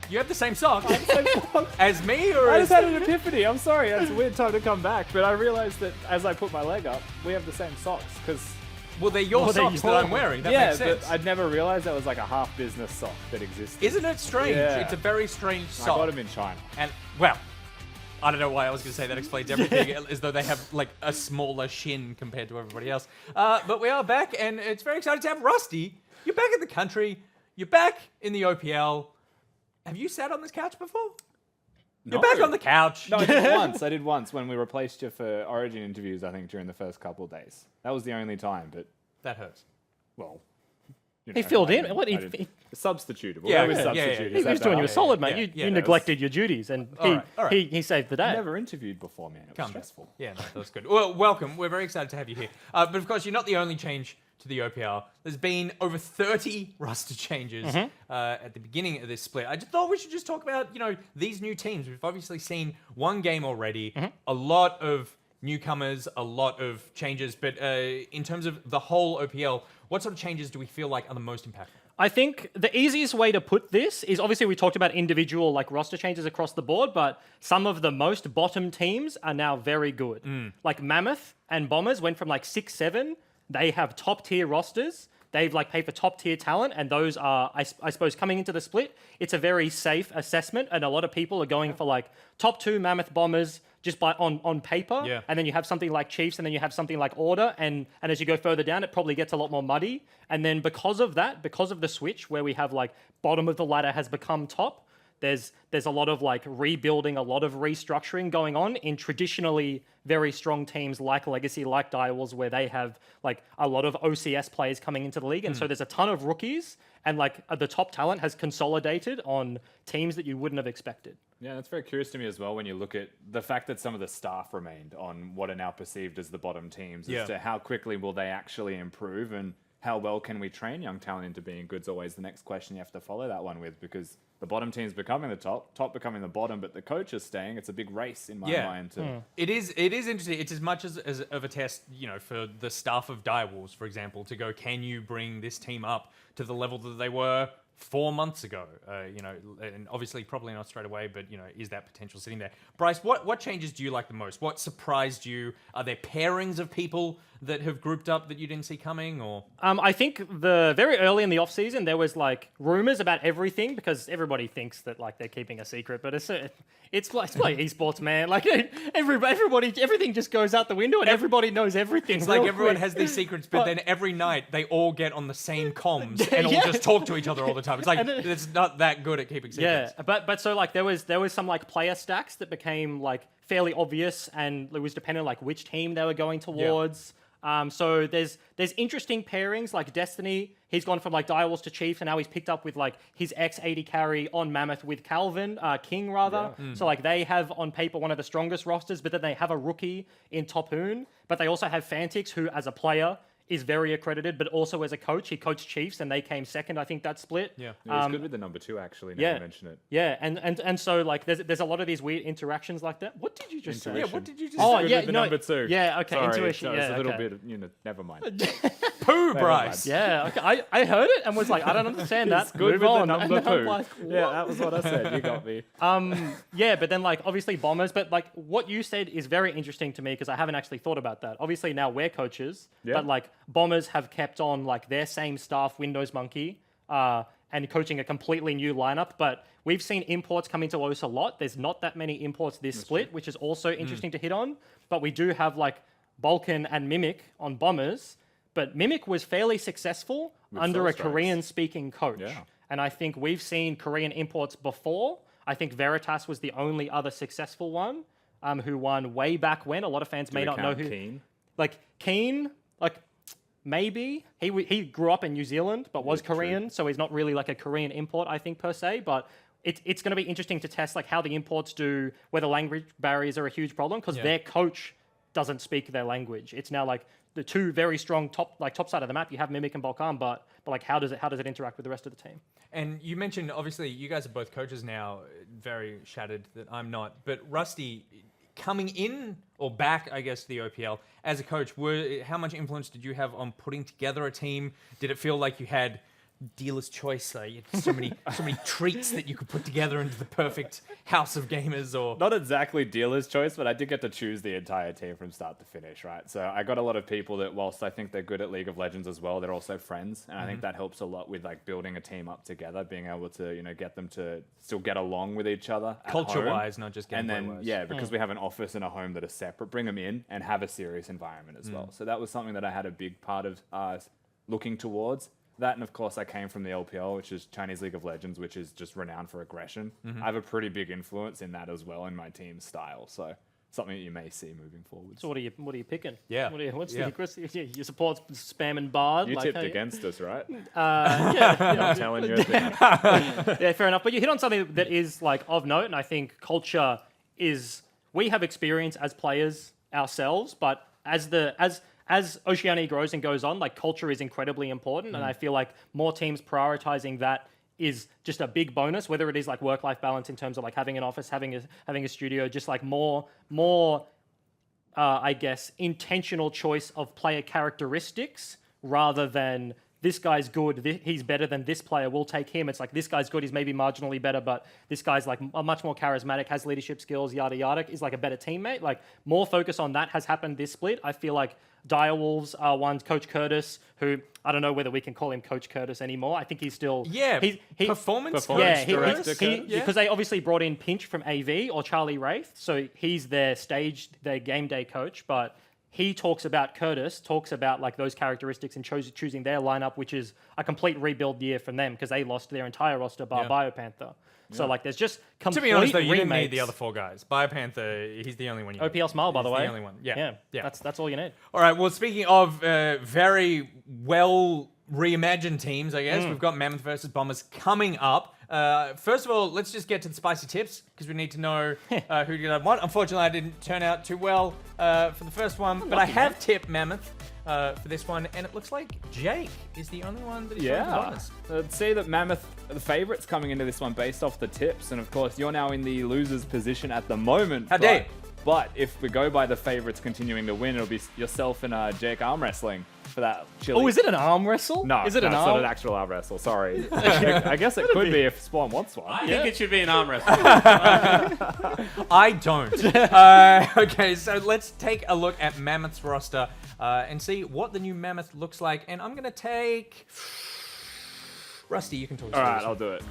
You have the same sock as me, or I just had an epiphany. I'm sorry, it's a weird time to come back, but I realized that as I put my leg up, we have the same socks because. Well, they're your socks that I'm wearing. That makes sense. But I'd never realized that was like a half business sock that existed. Isn't it strange? Yeah. It's a very strange sock. I got them in China. And, well, I don't know why I was going to say that explains everything, as though they have, like, a smaller shin compared to everybody else. But we are back, and it's very exciting to have Rusty. You're back in the country. You're back in the OPL. Have you sat on this couch before? No. You're back on the couch. No, I did once when we replaced you for Origin interviews, I think, during the first couple of days. That was the only time, but... That hurts. Well... He filled in. Substitutable. Yeah, He was doing you a solid, mate. You neglected your duties, and he saved the day. I never interviewed before, man. It was stressful. Yeah, no, that's good. Well, welcome. We're very excited to have you here. But of course, you're not the only change to the OPL. There's been over 30 roster changes at the beginning of this split. I just thought we should just talk about, these new teams. We've obviously seen one game already, a lot of newcomers, a lot of changes. But in terms of the whole OPL, what sort of changes do we feel like are the most impactful? I think the easiest way to put this is, obviously we talked about individual like roster changes across the board, but some of the most bottom teams are now very good. Like Mammoth and Bombers went from like 6-7. They have top tier rosters. They've like paid for top tier talent, and those are, I suppose, coming into the split, it's a very safe assessment, and a lot of people are going for like top 2 Mammoth Bombers just by on paper. Yeah. And then you have something like Chiefs, and then you have something like Order, and as you go further down, it probably gets a lot more muddy. And then because of that, because of the switch where we have like bottom of the ladder has become top, there's a lot of like rebuilding, a lot of restructuring going on in traditionally very strong teams like Legacy, like Direwolves, where they have like a lot of OCS players coming into the league. And so there's a ton of rookies, and like the top talent has consolidated on teams that you wouldn't have expected. Yeah, that's very curious to me as well when you look at the fact that some of the staff remained on what are now perceived as the bottom teams, as to how quickly will they actually improve and how well can we train young talent into being good is always the next question you have to follow that one with, because the bottom team's becoming the top becoming the bottom, but the coach is staying. It's a big race in my mind. It is interesting. It's as much as of a test, for the staff of Direwolves, for example, to go, can you bring this team up to the level that they were 4 months ago? And obviously probably not straight away, but is that potential sitting there? Bryce, what changes do you like the most? What surprised you? Are there pairings of people that have grouped up that you didn't see coming, or? I think the very early in the off season there was like rumors about everything, because everybody thinks that like they're keeping a secret, but it's like esports, man. Like everybody, everything just goes out the window, and everybody knows everything. It's like everyone has these secrets, but then every night they all get on the same comms and all just talk to each other all the time. It's like it's not that good at keeping secrets. Yeah, but so like there was some like player stacks that became like fairly obvious, and it was dependent on like which team they were going towards. So there's interesting pairings like Destiny. He's gone from like Direwolves to Chief, and now he's picked up with like his ex-AD carry on Mammoth with Calvin, King rather. Yeah. So like they have on paper one of the strongest rosters, but then they have a rookie in Topoon. But they also have Fantix, who as a player is very accredited, but also as a coach, he coached Chiefs and they came second, I think, that split. Yeah, he's good with the number 2, actually, now you mention it. Yeah, and so like there's a lot of these weird interactions like that. What did you just say? Yeah, what did you just say? Oh, yeah, the number 2. Yeah, okay, Sorry, intuition. It's yeah, a little okay. bit of, never mind. Poo, Bryce. Yeah, okay. I heard it and was like, I don't understand that. Good Move with on. the number And I'm 2. like, Yeah, that was what I said. You got me. Yeah, but then like obviously Bombers, but like what you said is very interesting to me, because I haven't actually thought about that. Obviously now we're coaches, but like Bombers have kept on like their same staff, Windows Monkey, and coaching a completely new lineup. But we've seen imports come into OS a lot. There's not that many imports this split, which is also interesting to hit on. But we do have like Balkan and Mimic on Bombers. But Mimic was fairly successful under a Korean-speaking coach. Yeah. And I think we've seen Korean imports before. I think Veritas was the only other successful one who won way back when. A lot of fans may not know who. Keen? Like Keen, like maybe he grew up in New Zealand but was Korean, so he's not really like a Korean import, I think, per se. But it's going to be interesting to test like how the imports do, whether language barriers are a huge problem, because their coach doesn't speak their language. It's now like the two very strong top side of the map. You have Mimic and Balkan, but like how does it interact with the rest of the team? And you mentioned, obviously, you guys are both coaches now, very shattered that I'm not. But Rusty, coming in or back, I guess, to the OPL as a coach, how much influence did you have on putting together a team? Did it feel like you had dealer's choice. So many treats that you could put together into the perfect house of gamers. Or not exactly dealer's choice, but I did get to choose the entire team from start to finish, right? So I got a lot of people that, whilst I think they're good at League of Legends as well, they're also friends, and I think that helps a lot with like building a team up together, being able to get them to still get along with each other, culture-wise, not just gameplay-wise. And then because we have an office and a home that are separate, bring them in and have a serious environment as well. So that was something that I had a big part of looking towards. That, and of course, I came from the LPL, which is Chinese League of Legends, which is just renowned for aggression. I have a pretty big influence in that as well in my team's style. So something that you may see moving forward. So what are you picking? Yeah. What's the you support spam and bard? You tipped against us, right? Yeah. I'm telling you. Yeah, fair enough. But you hit on something that is like of note, and I think culture is. We have experience as players ourselves, but as Oceania grows and goes on, like culture is incredibly important, and I feel like more teams prioritizing that is just a big bonus. Whether it is like work-life balance in terms of like having an office, having a studio, just like more I guess intentional choice of player characteristics rather than this guy's good, he's better than this player, we'll take him. It's like this guy's good, he's maybe marginally better, but this guy's like much more charismatic, has leadership skills, yada yada, is like a better teammate. Like more focus on that has happened this split. I feel like Direwolves are one. Coach Curtis, who I don't know whether we can call him Coach Curtis anymore. I think he's still performance director. Because they obviously brought in Pinch from AV or Charlie Wraith, so he's their game day coach, but. He talks about like those characteristics and choosing their lineup, which is a complete rebuild year from them because they lost their entire roster bar Biopanther. So like there's just complete to be honest though, you didn't remakes. need the other four guys. Biopanther, he's the only one you need. OPL Smile, by the way. The only one. Yeah. That's all you need. All right, well, speaking of very well reimagined teams, I guess, we've got Mammoth versus Bombers coming up. First of all, let's just get to the spicy tips because we need to know who you want. Unfortunately, I didn't turn out too well for the first one, but I have tipped Mammoth for this one, and it looks like Jake is the only one that is going to Bombers. I'd say that Mammoth are the favourites coming into this one based off the tips, and of course, you're now in the loser's position at the moment. How dare you? But if we go by the favourites continuing to win, it'll be yourself and Jake arm wrestling for that chili. Oh, is it an arm wrestle? No, is it it's not an actual arm wrestle. Sorry. I guess it could be if Spawn wants one. I think it should be an arm wrestle. I don't. Okay, so let's take a look at Mammoth's roster and see what the new Mammoth looks like. And I'm going to take... Rusty, you can talk. All right, I'll do it.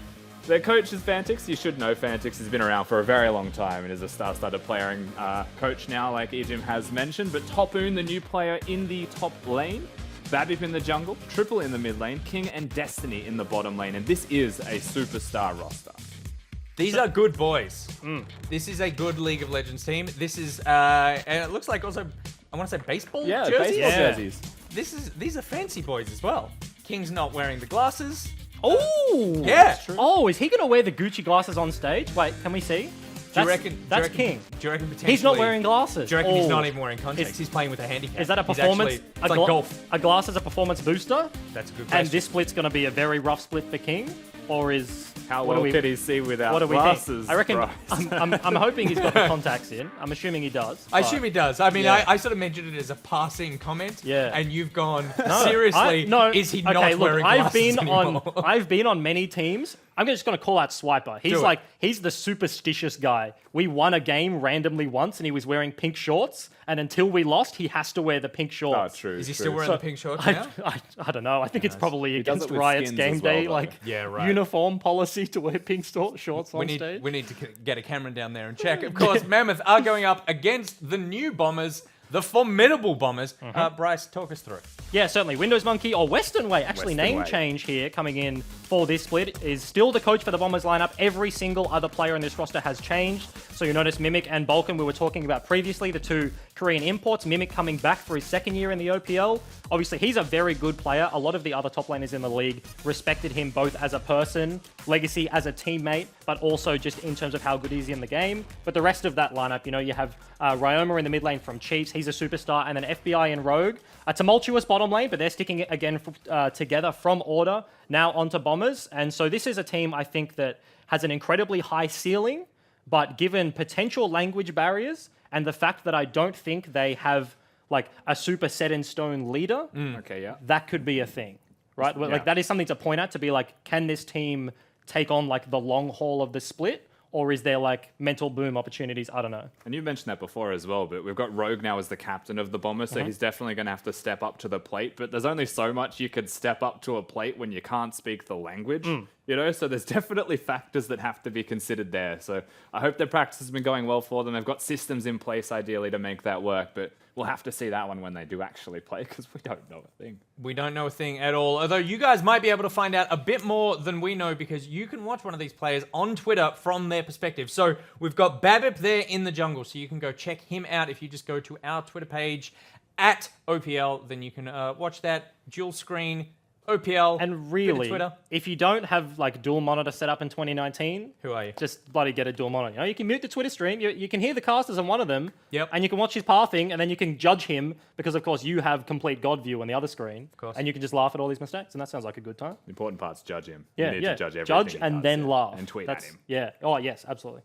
Their coach is Fantix. You should know Fantix has been around for a very long time and is a star-studded player and coach now, like Ejim has mentioned. But Topoon, the new player in the top lane, Babip in the jungle, Triple in the mid lane, King and Destiny in the bottom lane. And this is a superstar roster. These are good boys. This is a good League of Legends team. This is, and it looks like also, I want to say baseball jerseys? Baseball jerseys. These are fancy boys as well. King's not wearing the glasses. Oh! Yeah. Oh, is he going to wear the Gucci glasses on stage? Wait, can we see? Do you reckon King. Do you reckon potentially... He's not wearing glasses. Do you reckon he's not even wearing contacts? He's playing with a handicap. Is that a performance? It's like golf. A glass is a performance booster? That's a good question. And this split's going to be a very rough split for King? Or is... How well could he see without glasses? Think? I reckon... I'm hoping he's got the contacts in. I'm assuming he does. I assume he does. I mean, I sort of mentioned it as a passing comment. Yeah. And you've gone, seriously, is he not wearing glasses anymore? I've been on many teams. I'm just going to call out Swiper. He's the superstitious guy. We won a game randomly once and he was wearing pink shorts. And until we lost, he has to wear the pink shorts. Oh, true. Is he still wearing the pink shorts now? I don't know. I think it's probably against Riot's game day uniform policy to wear pink shorts on stage. We need to get a camera down there and check. Of course, Mammoth are going up against the new Bombers, the formidable Bombers. Bryce, talk us through. Yeah, certainly. Windows Monkey or Western Way. Actually, name change here coming in for this split is still the coach for the Bombers lineup. Every single other player in this roster has changed. So you notice Mimic and Balkan we were talking about previously, the two Korean imports. Mimic coming back for his second year in the OPL. Obviously, he's a very good player. A lot of the other top laners in the league respected him both as a person, Legacy as a teammate, but also just in terms of how good he's in the game. But the rest of that lineup, you have Ryoma in the mid lane from Chiefs. He's a superstar. And then FBI and Rogue. A tumultuous bottom lane, but they're sticking it again together from Order now onto Bombers. And so this is a team, I think, that has an incredibly high ceiling, but given potential language barriers and the fact that I don't think they have like a super set in stone leader, okay, yeah, that could be a thing. right? Like that is something to point at, to be like, can this team take on like the long haul of the split? Or is there like mental boom opportunities? I don't know. And you mentioned that before as well, but we've got Rogue now as the captain of the Bombers, so he's definitely going to have to step up to the plate. But there's only so much you could step up to a plate when you can't speak the language, you know? So there's definitely factors that have to be considered there. So I hope their practice has been going well for them. They've got systems in place, ideally, to make that work. But we'll have to see that one when they do actually play, because we don't know a thing. We don't know a thing at all. Although you guys might be able to find out a bit more than we know, because you can watch one of these players on Twitter from their perspective. So we've got Babip there in the jungle, so you can go check him out. If you just go to our Twitter page at OPL, then you can watch that dual screen OPL. And really, Twitter. if you don't have like dual monitor set up in 2019, who are you? Just bloody get a dual monitor. You know, you can mute the Twitter stream. You can hear the casters on one of them. Yep. And you can watch his pathing, and then you can judge him because, of course, you have complete God view on the other screen. Of course. And you can just laugh at all these mistakes, and that sounds like a good time. The important part's judge him. Yeah, you need yeah. to judge everything. Judge he and does, then laugh. And tweet at him. Yeah. Oh, yes, absolutely.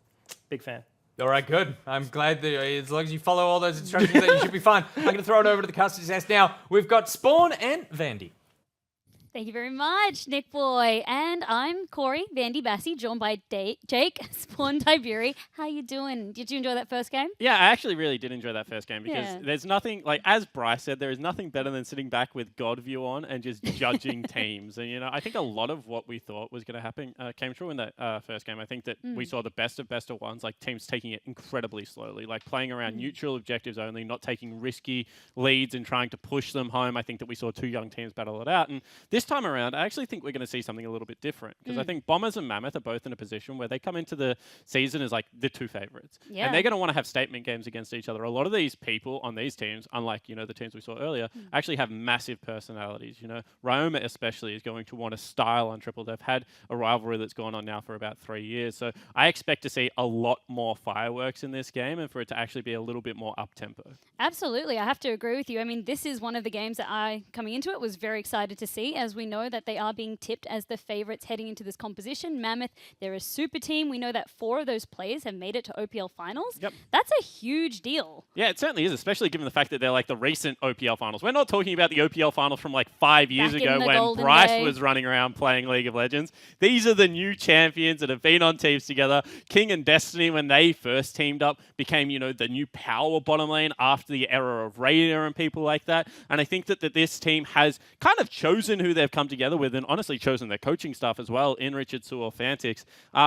Big fan. All right, good. I'm glad that as long as you follow all those instructions, that you should be fine. I'm going to throw it over to the customer's desk now. We've got Spawn and Vandy. Thank you very much, Nick Boy. And I'm Corey, Vandy Bassi, joined by Jake, Spawn Tiberi. How you doing? Did you enjoy that first game? Yeah, I actually really did enjoy that first game, because there's nothing, like, as Bryce said, there is nothing better than sitting back with God view on and just judging teams. And, you know, I think a lot of what we thought was going to happen came true in that first game. I think that we saw the best of ones, like teams taking it incredibly slowly, like playing around neutral objectives only, not taking risky leads and trying to push them home. I think that we saw two young teams battle it out. And this time around, I actually think we're going to see something a little bit different, because I think Bombers and Mammoth are both in a position where they come into the season as like the two favorites. Yeah. And they're going to want to have statement games against each other. A lot of these people on these teams, unlike, you know, the teams we saw earlier, actually have massive personalities. You know, Ryoma especially is going to want to style on Triple. They've had a rivalry that's gone on now for about 3 years. So I expect to see a lot more fireworks in this game, and for it to actually be a little bit more up-tempo. Absolutely. I have to agree with you. I mean, this is one of the games that I, coming into it, was very excited to see, as we know that they are being tipped as the favourites heading into this composition. Mammoth, they're a super team. We know that 4 of those players have made it to OPL finals. Yep. That's a huge deal. Yeah, it certainly is, especially given the fact that they're like the recent OPL finals. We're not talking about the OPL finals from like 5 years Back ago in the when golden Bryce day. was running around playing League of Legends. These are the new champions that have been on teams together. King and Destiny, when they first teamed up, became, you know, the new power bottom lane after the era of Raider and people like that. And I think that this team has kind of chosen who they've come together with, and honestly chosen their coaching staff as well in Richard Sewell Fantix,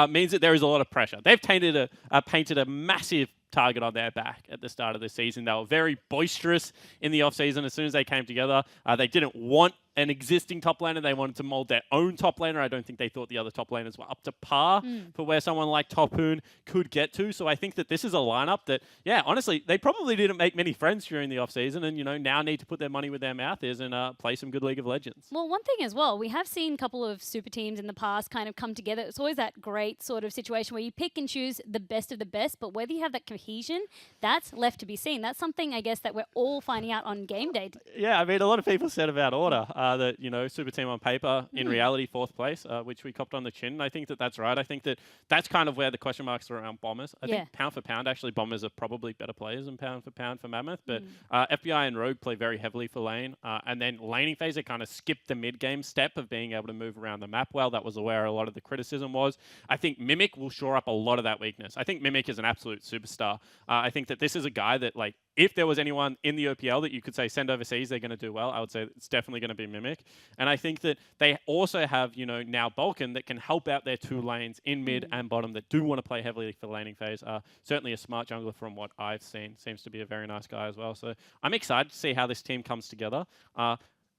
means that there is a lot of pressure. They've painted a massive target on their back at the start of the season. They were very boisterous in the off-season. As soon as they came together, they didn't want an existing top laner. They wanted to mold their own top laner. I don't think they thought the other top laners were up to par for where someone like Topoon could get to. So I think that this is a lineup that, yeah, honestly, they probably didn't make many friends during the off-season, and, you know, now need to put their money where their mouth is and play some good League of Legends. Well, one thing as well, we have seen a couple of super teams in the past kind of come together. It's always that great sort of situation where you pick and choose the best of the best, but whether you have that cohesion, that's left to be seen. That's something, I guess, that we're all finding out on game day. Yeah, I mean, a lot of people said about Order that, you know, super team on paper, in reality, 4th place, which we copped on the chin. And I think that that's right. I think that that's kind of where the question marks are around Bombers. I think pound for pound, actually, Bombers are probably better players than pound for Mammoth. But FBI and Rogue play very heavily for lane. And then laning phase, they kind of skipped the mid-game step of being able to move around the map well. That was where a lot of the criticism was. I think Mimic will shore up a lot of that weakness. I think Mimic is an absolute superstar. I think that this is a guy that, like, if there was anyone in the OPL that you could say send overseas, they're going to do well, I would say it's definitely going to be Mimic. And I think that they also have, you know, now Balkan that can help out their 2 lanes in mid and bottom that do want to play heavily for laning phase. Certainly a smart jungler from what I've seen. Seems to be a very nice guy as well. So I'm excited to see how this team comes together.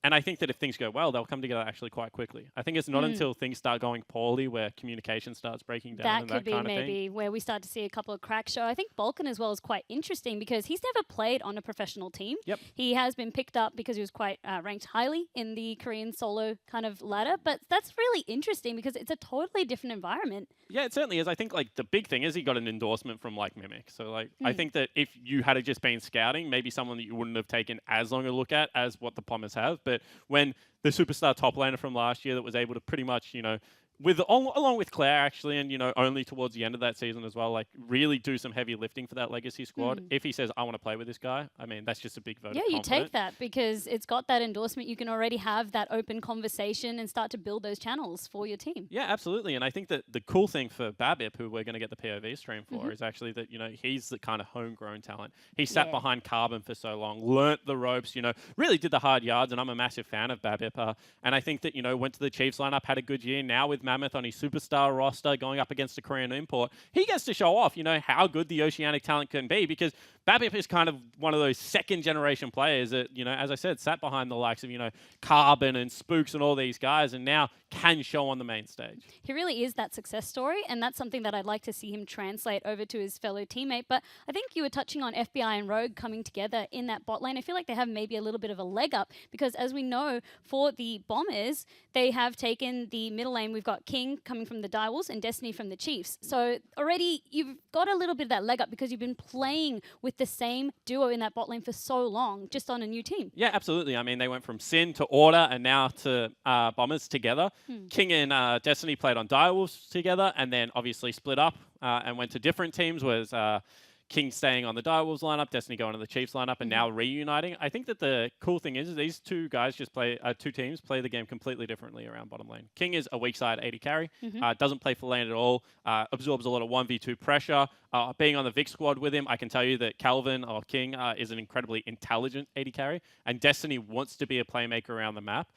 And I think that if things go well, they'll come together actually quite quickly. I think it's not until things start going poorly where communication starts breaking down That and could that kind be of thing. maybe where we start to see a couple of cracks show. I think Balkan as well is quite interesting because he's never played on a professional team. Yep. He has been picked up because he was quite ranked highly in the Korean solo kind of ladder. But that's really interesting because it's a totally different environment. Yeah, it certainly is. I think like the big thing is he got an endorsement from like Mimic. So like I think that if you had just been scouting, maybe someone that you wouldn't have taken as long a look at as what the Bombers have. But when the superstar top laner from last year that was able to pretty much, you know, along with Claire actually, and only towards the end of that season as well, like really do some heavy lifting for that legacy squad. If he says I want to play with this guy, I mean that's just a big vote. Yeah, of you confidence. take that because it's got that endorsement. You can already have that open conversation and start to build those channels for your team. Yeah, absolutely. And I think that the cool thing for Babip, who we're going to get the POV stream for, is actually that he's the kind of homegrown talent. He sat behind Carbon for so long, learnt the ropes, really did the hard yards, and I'm a massive fan of Babip. And I think that went to the Chiefs lineup, had a good year. Now with Mammoth on his superstar roster, going up against a Korean import, he gets to show off, how good the Oceanic talent can be, because Babip is kind of one of those second-generation players that, as I said, sat behind the likes of, Carbon and Spooks and all these guys, and now can show on the main stage. He really is that success story, and that's something that I'd like to see him translate over to his fellow teammate. But I think you were touching on FBI and Rogue coming together in that bot lane. I feel like they have maybe a little bit of a leg up, because as we know, for the Bombers, they have taken the middle lane. We've got King coming from the Direwolves and Destiny from the Chiefs. So already you've got a little bit of that leg up because you've been playing with the same duo in that bot lane for so long, just on a new team. Yeah, absolutely. I mean, they went from Sin to Order and now to Bombers together. King and Destiny played on Direwolves together and then obviously split up and went to different teams, whereas King staying on the Direwolves lineup, Destiny going to the Chiefs lineup, and now reuniting. I think that the cool thing is these two guys two teams play the game completely differently around bottom lane. King is a weak side 80 carry, doesn't play for lane at all, absorbs a lot of 1v2 pressure. Being on the Vic squad with him, I can tell you that Calvin or King is an incredibly intelligent 80 carry, and Destiny wants to be a playmaker around the map.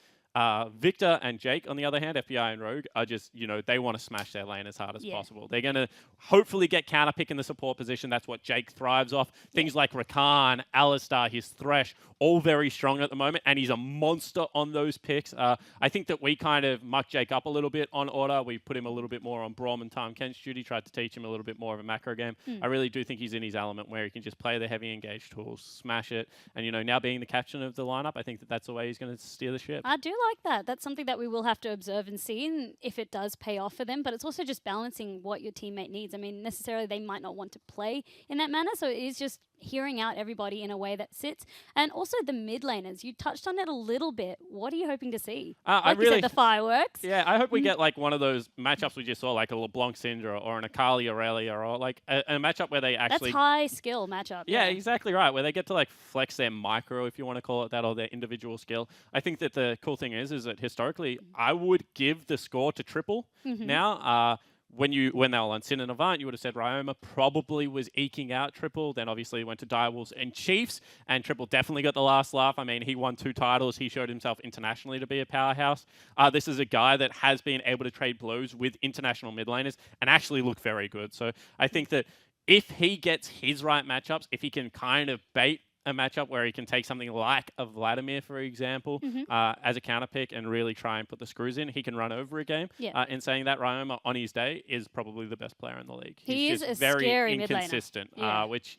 Victor and Jake, on the other hand, FBI and Rogue, are just, they want to smash their lane as hard as possible. They're going to hopefully get counter pick in the support position. That's what Jake thrives off. Things like Rakan, Alistar, his Thresh, all very strong at the moment, and he's a monster on those picks. I think that we kind of mucked Jake up a little bit on Order. We put him a little bit more on Braum and Tom Kent's duty, tried to teach him a little bit more of a macro game. I really do think he's in his element where he can just play the heavy engaged tools, smash it, and, now being the captain of the lineup, I think that that's the way he's going to steer the ship. I do like that. That's something that we will have to observe and see, and if it does pay off for them. But it's also just balancing what your teammate needs. I mean, necessarily they might not want to play in that manner, so it is just hearing out everybody in a way that sits. And also the mid laners, you touched on it a little bit. What are you hoping to see? I you said, the fireworks. Yeah, I hope we get like one of those matchups we just saw, like a LeBlanc Syndra or an Akali Aurelia, or like a matchup where they actually... That's high skill matchup. Yeah, exactly right. Where they get to like flex their micro, if you want to call it that, or their individual skill. I think that the cool thing is that historically, I would give the score to Triple now. When they were on Sin and Avant, you would have said Ryoma probably was eking out Triple. Then obviously went to Direwolves and Chiefs, and Triple definitely got the last laugh. I mean, he won 2 titles. He showed himself internationally to be a powerhouse. This is a guy that has been able to trade blows with international mid laners and actually look very good. So I think that if he gets his right matchups, if he can kind of bait a matchup where he can take something like a Vladimir, for example, as a counter pick and really try and put the screws in, he can run over a game. In saying that, Ryoma on his day is probably the best player in the league. He's just a very scary inconsistent, mid-laner. which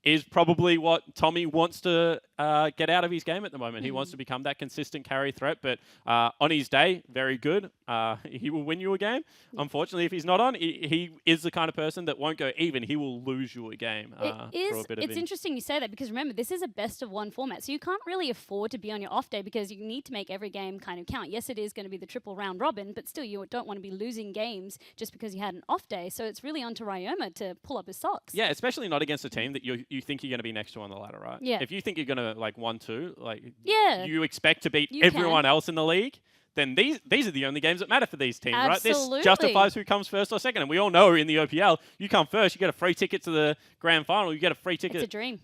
is probably what Tommy wants to get out of his game at the moment. He wants to become that consistent carry threat, but on his day, very good. He will win you a game. Unfortunately, if he's not on, he is the kind of person that won't go even. He will lose you a game. It's interesting you say that, because remember, this is a best of one format, so you can't really afford to be on your off day because you need to make every game kind of count. Yes, it is going to be the triple round robin, but still you don't want to be losing games just because you had an off day. So it's really on to Ryoma to pull up his socks. Yeah, especially not against a team that you think you're going to be next to on the ladder, right? Yeah. If you think you're going to like 1-2, like you expect to beat You everyone can. else in the league, then these are the only games that matter for these teams, Absolutely. right? This justifies who comes first or second. And we all know in the OPL, you come first, you get a free ticket to the grand final, you get a free ticket. It's a dream.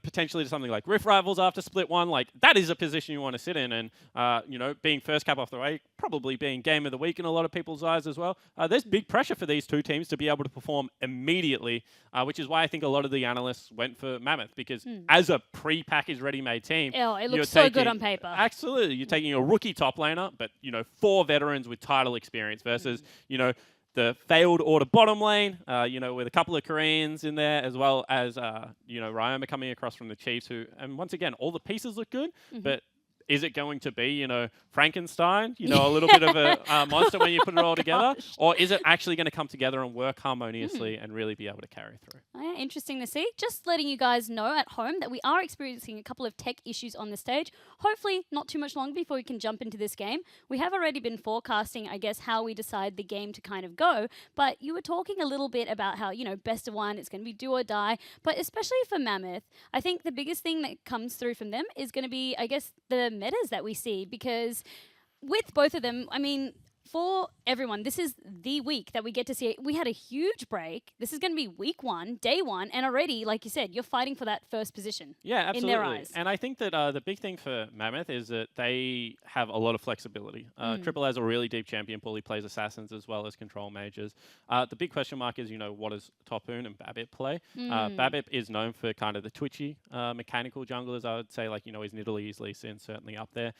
Potentially to something like Rift Rivals after Split 1. Like, that is a position you want to sit in. And, being first cap off the way, probably being game of the week in a lot of people's eyes as well. There's big pressure for these two teams to be able to perform immediately, which is why I think a lot of the analysts went for Mammoth, because as a pre-packaged ready-made team, It looks so good on paper. Absolutely. You're taking a rookie top laner, but, 4 veterans with title experience versus, the failed Order bottom lane, with a couple of Koreans in there, as well as, Ryoma coming across from the Chiefs, and once again, all the pieces look good, but is it going to be, Frankenstein, a little bit of a monster when you put it all together? Or is it actually going to come together and work harmoniously and really be able to carry through? Yeah, interesting to see. Just letting you guys know at home that we are experiencing a couple of tech issues on the stage. Hopefully not too much longer before we can jump into this game. We have already been forecasting, I guess, how we decide the game to kind of go. But you were talking a little bit about how, best of one, it's going to be do or die. But especially for Mammoth, I think the biggest thing that comes through from them is going to be, I guess, the metas that we see. Because with both of them, I mean, for everyone, this is the week that we get to see it. We had a huge break. This is going to be week 1, day 1, and already, like you said, you're fighting for that first position. Yeah, absolutely. In their eyes. And I think that the big thing for Mammoth is that they have a lot of flexibility. Triple has a really deep champion pool. He plays assassins as well as control mages. The big question mark is, what does Topoon and Babip play? Babip is known for kind of the twitchy mechanical junglers. I would say, his Nidalee is Lee Sin certainly up there.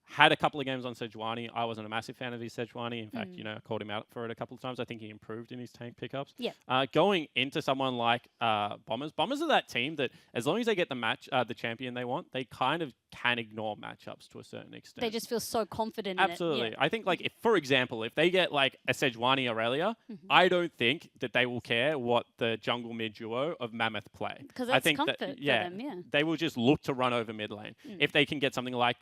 Had a couple of games on Sejuani. I wasn't a massive fan of his Sejuani. In fact, I called him out for it a couple of times. I think he improved in his tank pickups. Yeah. Going into someone like Bombers are that team that as long as they get the champion they want, they kind of can ignore matchups to a certain extent. They just feel so confident Absolutely. in it. Yeah. I think, if, for example, if they get a Sejuani Aurelia, I don't think that they will care what the jungle mid duo of Mammoth play. Because that's I think comfort that, for them, yeah. They will just look to run over mid lane. If they can get something like,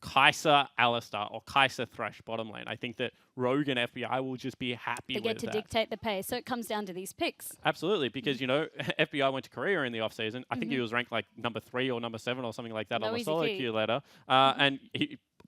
Kai'Sa Alistar or Kai'Sa Thresh bottom lane, I think that Rogue and FBI will just be happy with that. They get to dictate the pace. So it comes down to these picks. Absolutely, because, FBI went to Korea in the offseason. I think he was ranked number 3 or number 7 or something like that on the solo queue ladder. And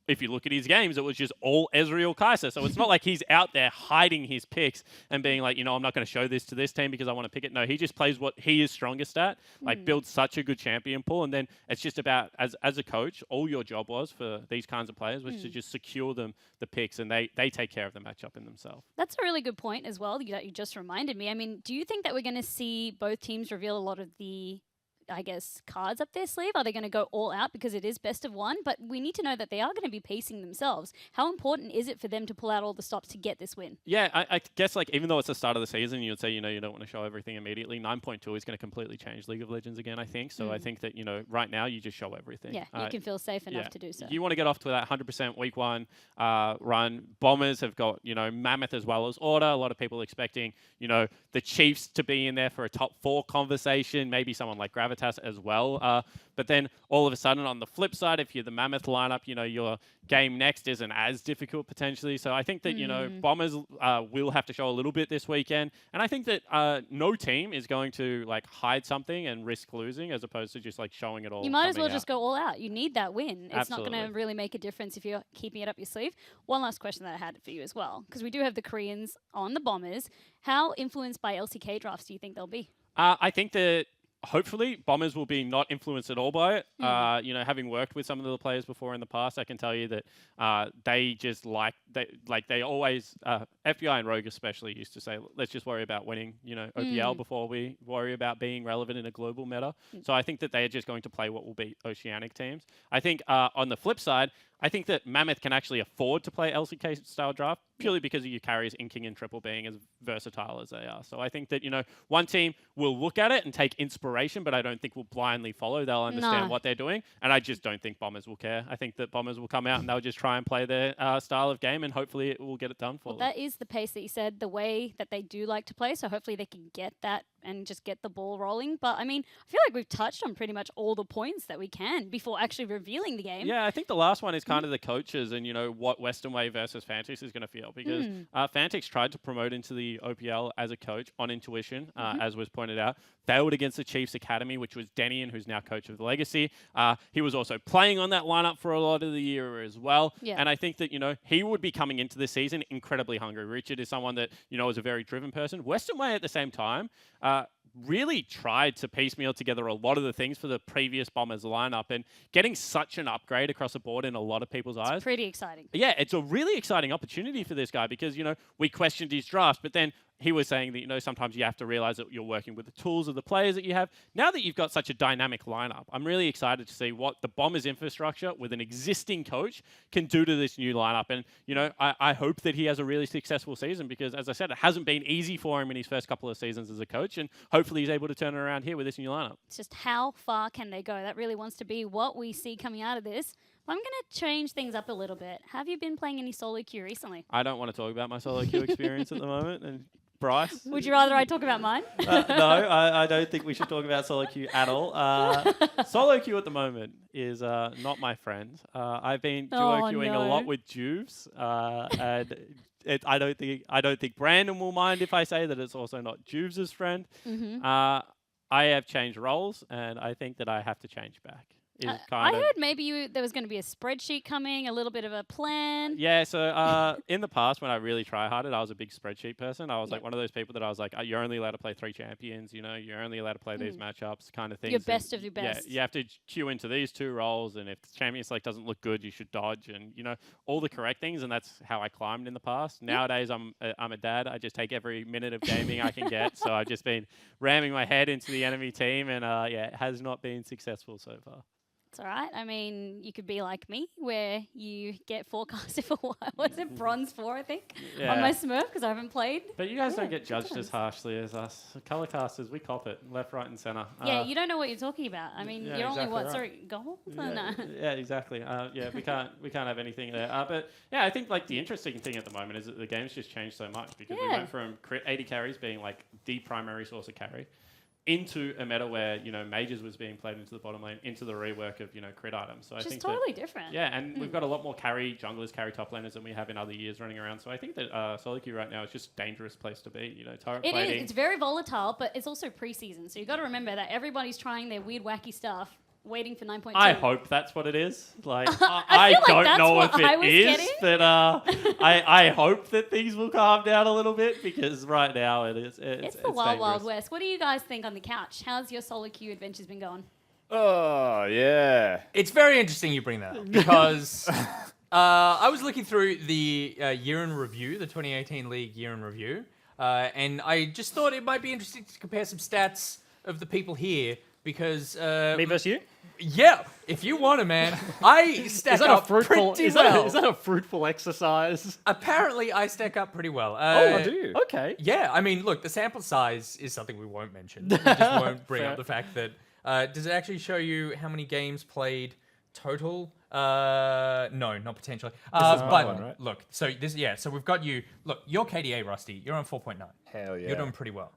if you look at his games, it was just all Ezreal Kai'Sa. So it's not like he's out there hiding his picks and being like, I'm not going to show this to this team because I want to pick it. No, he just plays what he is strongest at, builds such a good champion pool. And then it's just about, as a coach, all your job was for these kinds of players was to just secure them the picks, and they take care of the matchup in themselves. That's a really good point as well that you just reminded me. I mean, do you think that we're going to see both teams reveal a lot of the cards up their sleeve? Are they going to go all out because it is best of one? But we need to know that they are going to be pacing themselves. How important is it for them to pull out all the stops to get this win? Yeah, I guess even though it's the start of the season, you would say, you don't want to show everything immediately. 9.2 is going to completely change League of Legends again, I think. So I think that, right now you just show everything. Yeah, you can feel safe enough to do so. You want to get off to that 100% week 1 run. Bombers have got, Mammoth as well as Order. A lot of people expecting, the Chiefs to be in there for a top 4 conversation, maybe someone like Gravitas as well. But then all of a sudden on the flip side, if you're the Mammoth lineup, your game next isn't as difficult potentially. So I think that, Bombers will have to show a little bit this weekend. And I think that no team is going to hide something and risk losing as opposed to just showing it all. You might as well just go all out. You need that win. It's not going to really make a difference if you're keeping it up your sleeve. One last question that I had for you as well, because we do have the Koreans on the Bombers. How influenced by LCK drafts do you think they'll be? I think that hopefully Bombers will be not influenced at all by it. Having worked with some of the players before in the past, I can tell you that they just they always FBI and Rogue especially used to say, let's just worry about winning, OPL before we worry about being relevant in a global meta. So I think that they are just going to play what will beat Oceanic teams. I think on the flip side, I think that Mammoth can actually afford to play LCK style draft purely because of your carries inking and triple being as versatile as they are. So I think that, one team will look at it and take inspiration, but I don't think will blindly follow. They'll understand what they're doing. And I just don't think Bombers will care. I think that Bombers will come out and they'll just try and play their style of game, and hopefully it will get it done for them. That is the pace that you said, the way that they do like to play. So hopefully they can get that and just get the ball rolling. But I mean, I feel like we've touched on pretty much all the points that we can before actually revealing the game. Yeah, I think the last one is kind of the coaches and, what Western Way versus Fantix is going to feel. Because Fantix tried to promote into the OPL as a coach on intuition, as was pointed out. Failed against the Chiefs Academy, which was Denian, who's now coach of the Legacy. He was also playing on that lineup for a lot of the year as well. Yeah. And I think that, he would be coming into the season incredibly hungry. Richard is someone that, is a very driven person. Western Way at the same time, really tried to piecemeal together a lot of the things for the previous Bombers lineup, and getting such an upgrade across the board in a lot of people's eyes. It's pretty exciting. Yeah, it's a really exciting opportunity for this guy because, we questioned his drafts, but then he was saying that, sometimes you have to realize that you're working with the tools of the players that you have. Now that you've got such a dynamic lineup, I'm really excited to see what the Bombers infrastructure with an existing coach can do to this new lineup. And, I hope that he has a really successful season because, as I said, it hasn't been easy for him in his first couple of seasons as a coach. And hopefully he's able to turn it around here with this new lineup. It's just how far can they go? That really wants to be what we see coming out of this. I'm going to change things up a little bit. Have you been playing any solo queue recently? I don't want to talk about my solo queue experience at the moment. And Bryce? Would you rather I talk about mine? No, I don't think we should talk about solo queue at all. Solo queue at the moment is not my friend. I've been duo queuing a lot with Juves, and I don't think Brandon will mind if I say that it's also not Juves' friend. I have changed roles, and I think that I have to change back. I heard maybe there was going to be a spreadsheet coming, a little bit of a plan. Yeah, so in the past when I really try-harded, I was a big spreadsheet person. I was like one of those people that I was like, you're only allowed to play 3 champions, you know, you're only allowed to play these matchups kind of things. Your best of your best. Yeah, you have to queue into these 2 roles, and if the champion select doesn't look good, you should dodge, and, you know, all the correct things, and that's how I climbed in the past. Nowadays, I'm a dad. I just take every minute of gaming I can get, so I've just been ramming my head into the enemy team, and it has not been successful so far. It's all right. I mean, you could be like me, where you get forecasted for what was it, bronze 4, I think, on my Smurf because I haven't played. But you guys don't get judged as harshly as us. Color casters, we cop it left, right, and center. Yeah, you don't know what you're talking about. I mean, you're only what? Right. Sorry, gold? Yeah, yeah, exactly. We can't have anything there. But yeah, I think like the interesting thing at the moment is that the game's just changed so much because we went from 80 carries being like the primary source of carry, into a meta where, you know, mages was being played into the bottom lane, into the rework of, you know, crit items. So I think totally different. Yeah, and we've got a lot more junglers, carry top laners than we have in other years running around. So I think that solo queue right now is just a dangerous place to be. You know, turret plating. It is. It's very volatile, but it's also preseason. So you've got to remember that everybody's trying their weird, wacky stuff, waiting for 9.2. I hope that's what it is. Like, I don't know if it is, but I hope that things will calm down a little bit because right now it's the wild west. What do you guys think on the couch? How's your solo queue adventures been going? Oh, yeah. It's very interesting you bring that up because I was looking through the year in review, the 2018 League year in review, and I just thought it might be interesting to compare some stats of the people here because... Me versus you? Yeah, if you want to, man. I stack up pretty well. Is that a fruitful exercise? Apparently, I stack up pretty well. I do. Okay. Yeah, I mean, look, the sample size is something we won't mention. We just won't bring up the fact that... does it actually show you how many games played total? No, not potentially. But one, right? Look, so we've got you. Look, you're KDA, Rusty. You're on 4.9. Hell yeah. You're doing pretty well.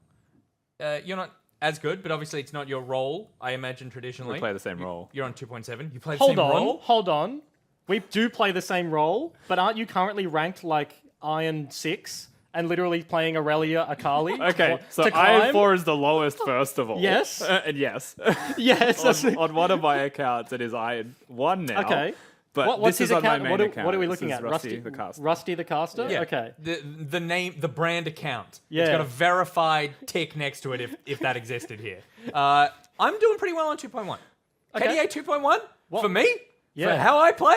You're not as good, but obviously it's not your role, I imagine, traditionally. We play the same role. You're on 2.7. You play the same role? Hold on. We do play the same role, but aren't you currently ranked like Iron 6 and literally playing Aurelia Akali? Okay, so Iron 4 is the lowest, first of all. Yes. And yes. Yes. on one of my accounts, it is Iron 1 now. Okay. But what's this his is account? on my main account. What are we looking This at? is Rusty the Caster. Rusty the Caster? Yeah. Okay. The name, the brand account. Yeah. It's got a verified tick next to it if that existed here. I'm doing pretty well on 2.1. Okay. KDA 2.1 for me? Yeah. For how I play?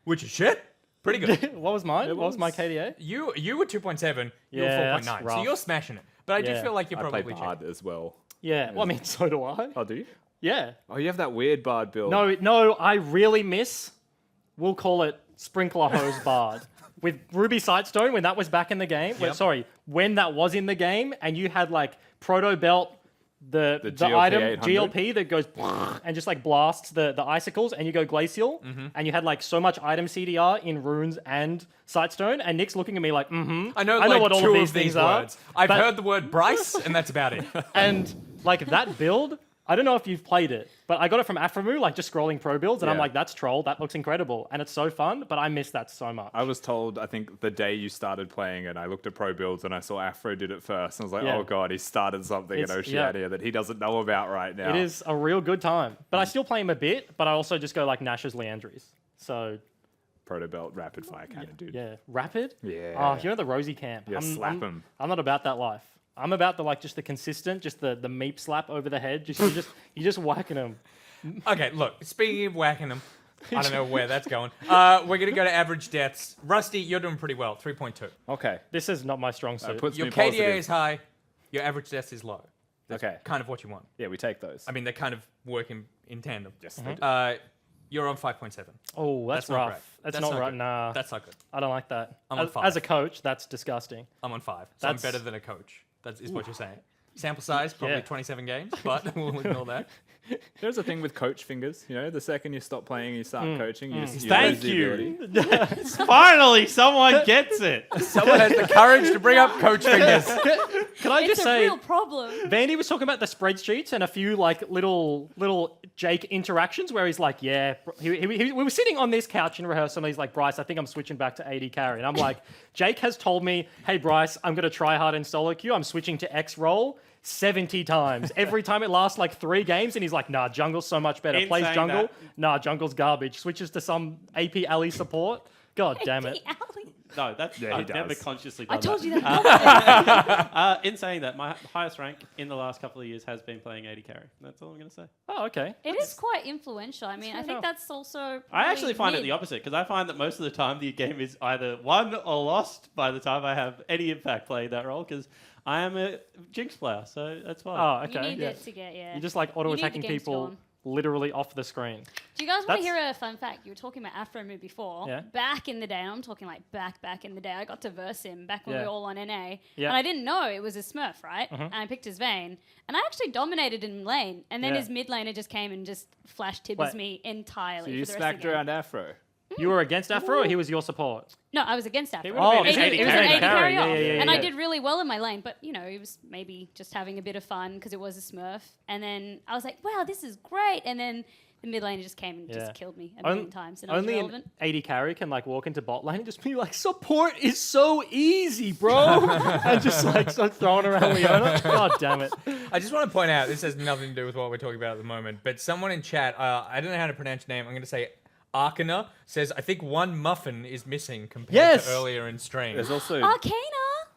Which is shit. Pretty good. What was mine? What was my KDA? You were 2.7, you were Yeah, 4.9. that's So rough. you're smashing it. But I do Yeah. feel like you're I play probably Bard as well. Yeah. Well, I mean, so do I. Oh, do you? Yeah. Oh, you have that weird Bard build. No, I really miss, we'll call it Sprinkler Hose Bard. With Ruby Sightstone, when that was back in the game, when that was in the game, and you had like Proto Belt, the GLP item 800? GLP that goes and just like blasts the icicles, and you go glacial, and you had like so much item CDR in runes and Sightstone, and Nick's looking at me like, I know like what all two of these things words. are. I've heard the word Bryce, and that's about it. And like that build, I don't know if you've played it, but I got it from Aframu, like just scrolling pro builds, and I'm Yeah. like, that's troll, that looks incredible, and it's so fun, but I miss that so much. I was told, I think, the day you started playing, and I looked at pro builds, and I saw Afro did it first, and I was like, Yeah. oh god, he started something in Oceania that he doesn't know about right now. It is a real good time, but I still play him a bit, but I also just go like Nash's Leandries. So Proto Belt, rapid fire cannon, dude. yeah, rapid. Yeah. Oh, you're in the Rosy camp. Yeah, slap him. I'm not about that life. I'm about the consistent, just the meep slap over the head. You just whacking him. Okay, look, speaking of whacking them, I don't know where that's going. We're going to go to average deaths. Rusty, you're doing pretty well, 3.2. Okay. This is not my strong suit. Puts Your me KDA positive. is high, your average deaths is low. That's Okay. kind of what you want. Yeah, we take those. I mean, they kind of work in tandem. Yes, they do. You're on 5.7. Oh, that's not rough. great. That's not right. good. Nah, That's not good. I don't like that. I'm on 5. As a coach, that's disgusting. I'm on 5. So I'm That's- better than a coach. That is what you're saying. Sample size, probably 27 games, but we'll ignore that. There's a thing with coach fingers. You know, the second you stop playing and you start coaching, you Thank lose the ability. Finally, someone gets it. Someone has the courage to bring up coach fingers. Can I It's just a say, real problem. Vandy was talking about the spreadsheets and a few like little Jake interactions where he's like, yeah, we were sitting on this couch in rehearsal and he's like, Bryce, I think I'm switching back to AD carry. And I'm like, Jake has told me, hey, Bryce, I'm going to try hard in solo queue. I'm switching to X role 70 times. Every time it lasts like 3 games and he's like, nah, jungle's so much better. In Plays saying jungle. that- Nah, jungle's garbage. Switches to some AP alley support. God damn it. No, that's Yeah, he I've never does. consciously done I told that. you that. In saying that, my highest rank in the last couple of years has been playing AD carry. That's all I'm going to say. Oh, okay. It is quite influential. I mean, I fair think enough. that's also. I probably actually find it mid. the opposite because I find that most of the time the game is either won or lost by the time I have any impact playing that role because I am a Jinx player, so that's fine. Oh, You okay. need Yeah. it to get, You're just like auto-attacking the games people going. literally off the screen. Do you guys want to That's- hear a fun fact? You were talking about Afro Move before. Yeah. Back in the day, I'm talking like back in the day, I got to verse him back when we Yeah. were all on NA. Yeah. And I didn't know it was a Smurf, right? And I picked his Vayne. And I actually dominated in lane. And then Yeah. his mid laner just came and just flash tibbers Wait. me entirely. So you for the rest of smacked the game. around Afro. You were against Afro or he was your support? No, I was against Afro. would've been Oh, his it AD was It was carry. an AD carry Yeah, off. yeah, yeah, And I yeah. did really well in my lane, but you know, he was maybe just having a bit of fun because it was a Smurf. And then I was like, wow, this is great. And then the mid laner just came and Yeah. just killed me a million times. And I was Only irrelevant. an AD carry can like walk into bot lane and just be like, support is so easy, bro. And just like start throwing around Leona. God damn it. I just want to point out, this has nothing to do with what we're talking about at the moment, but someone in chat, I don't know how to pronounce your name, I'm going to say Arcana, says, I think one muffin is missing compared Yes! to earlier in stream. There's also Arcana!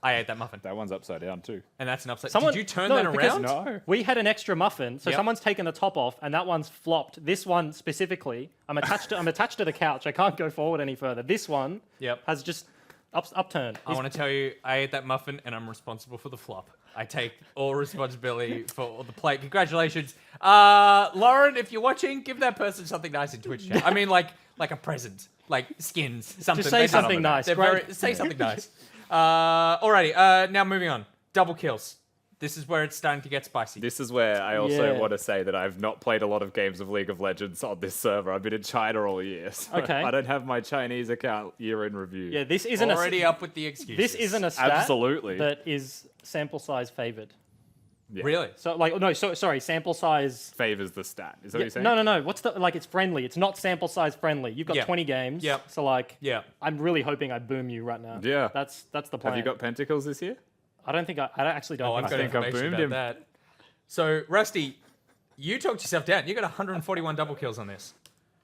I ate that muffin, that one's upside down too. and that's an upside. Someone- Did you turn no, that because- around? No. We had an extra muffin, so Yep. someone's taken the top off, and that one's flopped. This one specifically, I'm attached to the couch. I can't go forward any further. This one Yep. has just upturned. I want to tell you, I ate that muffin, and I'm responsible for the flop. I take all responsibility for all the plate. Congratulations. Lauren, if you're watching, give that person something nice in Twitch chat. I mean, like a present. Like skins, something. Just say They don't something know. nice. They're Great. say something nice. Alrighty, now moving on. Double kills. This is where it's starting to get spicy. This is where I also Yeah. want to say that I've not played a lot of games of League of Legends on this server. I've been in China all year. So Okay. I don't have my Chinese account year in review. Yeah, this isn't Already up with the excuses. this isn't a stat Absolutely. that is sample size favored. Yeah. Really? So like no, sorry, sample size. Favors the stat. Is that what you're saying? No. What's the like? It's friendly. It's not sample size friendly. You've got Yeah. 20 games. Yeah. So like, Yeah. I'm really hoping I boom you right now. Yeah. That's the plan. Have you got Pentacles this year? I don't think I actually don't. Oh, I've think got so. think I information boomed about him. that. So, Rusty, you talked yourself down. You got 141 double kills on this.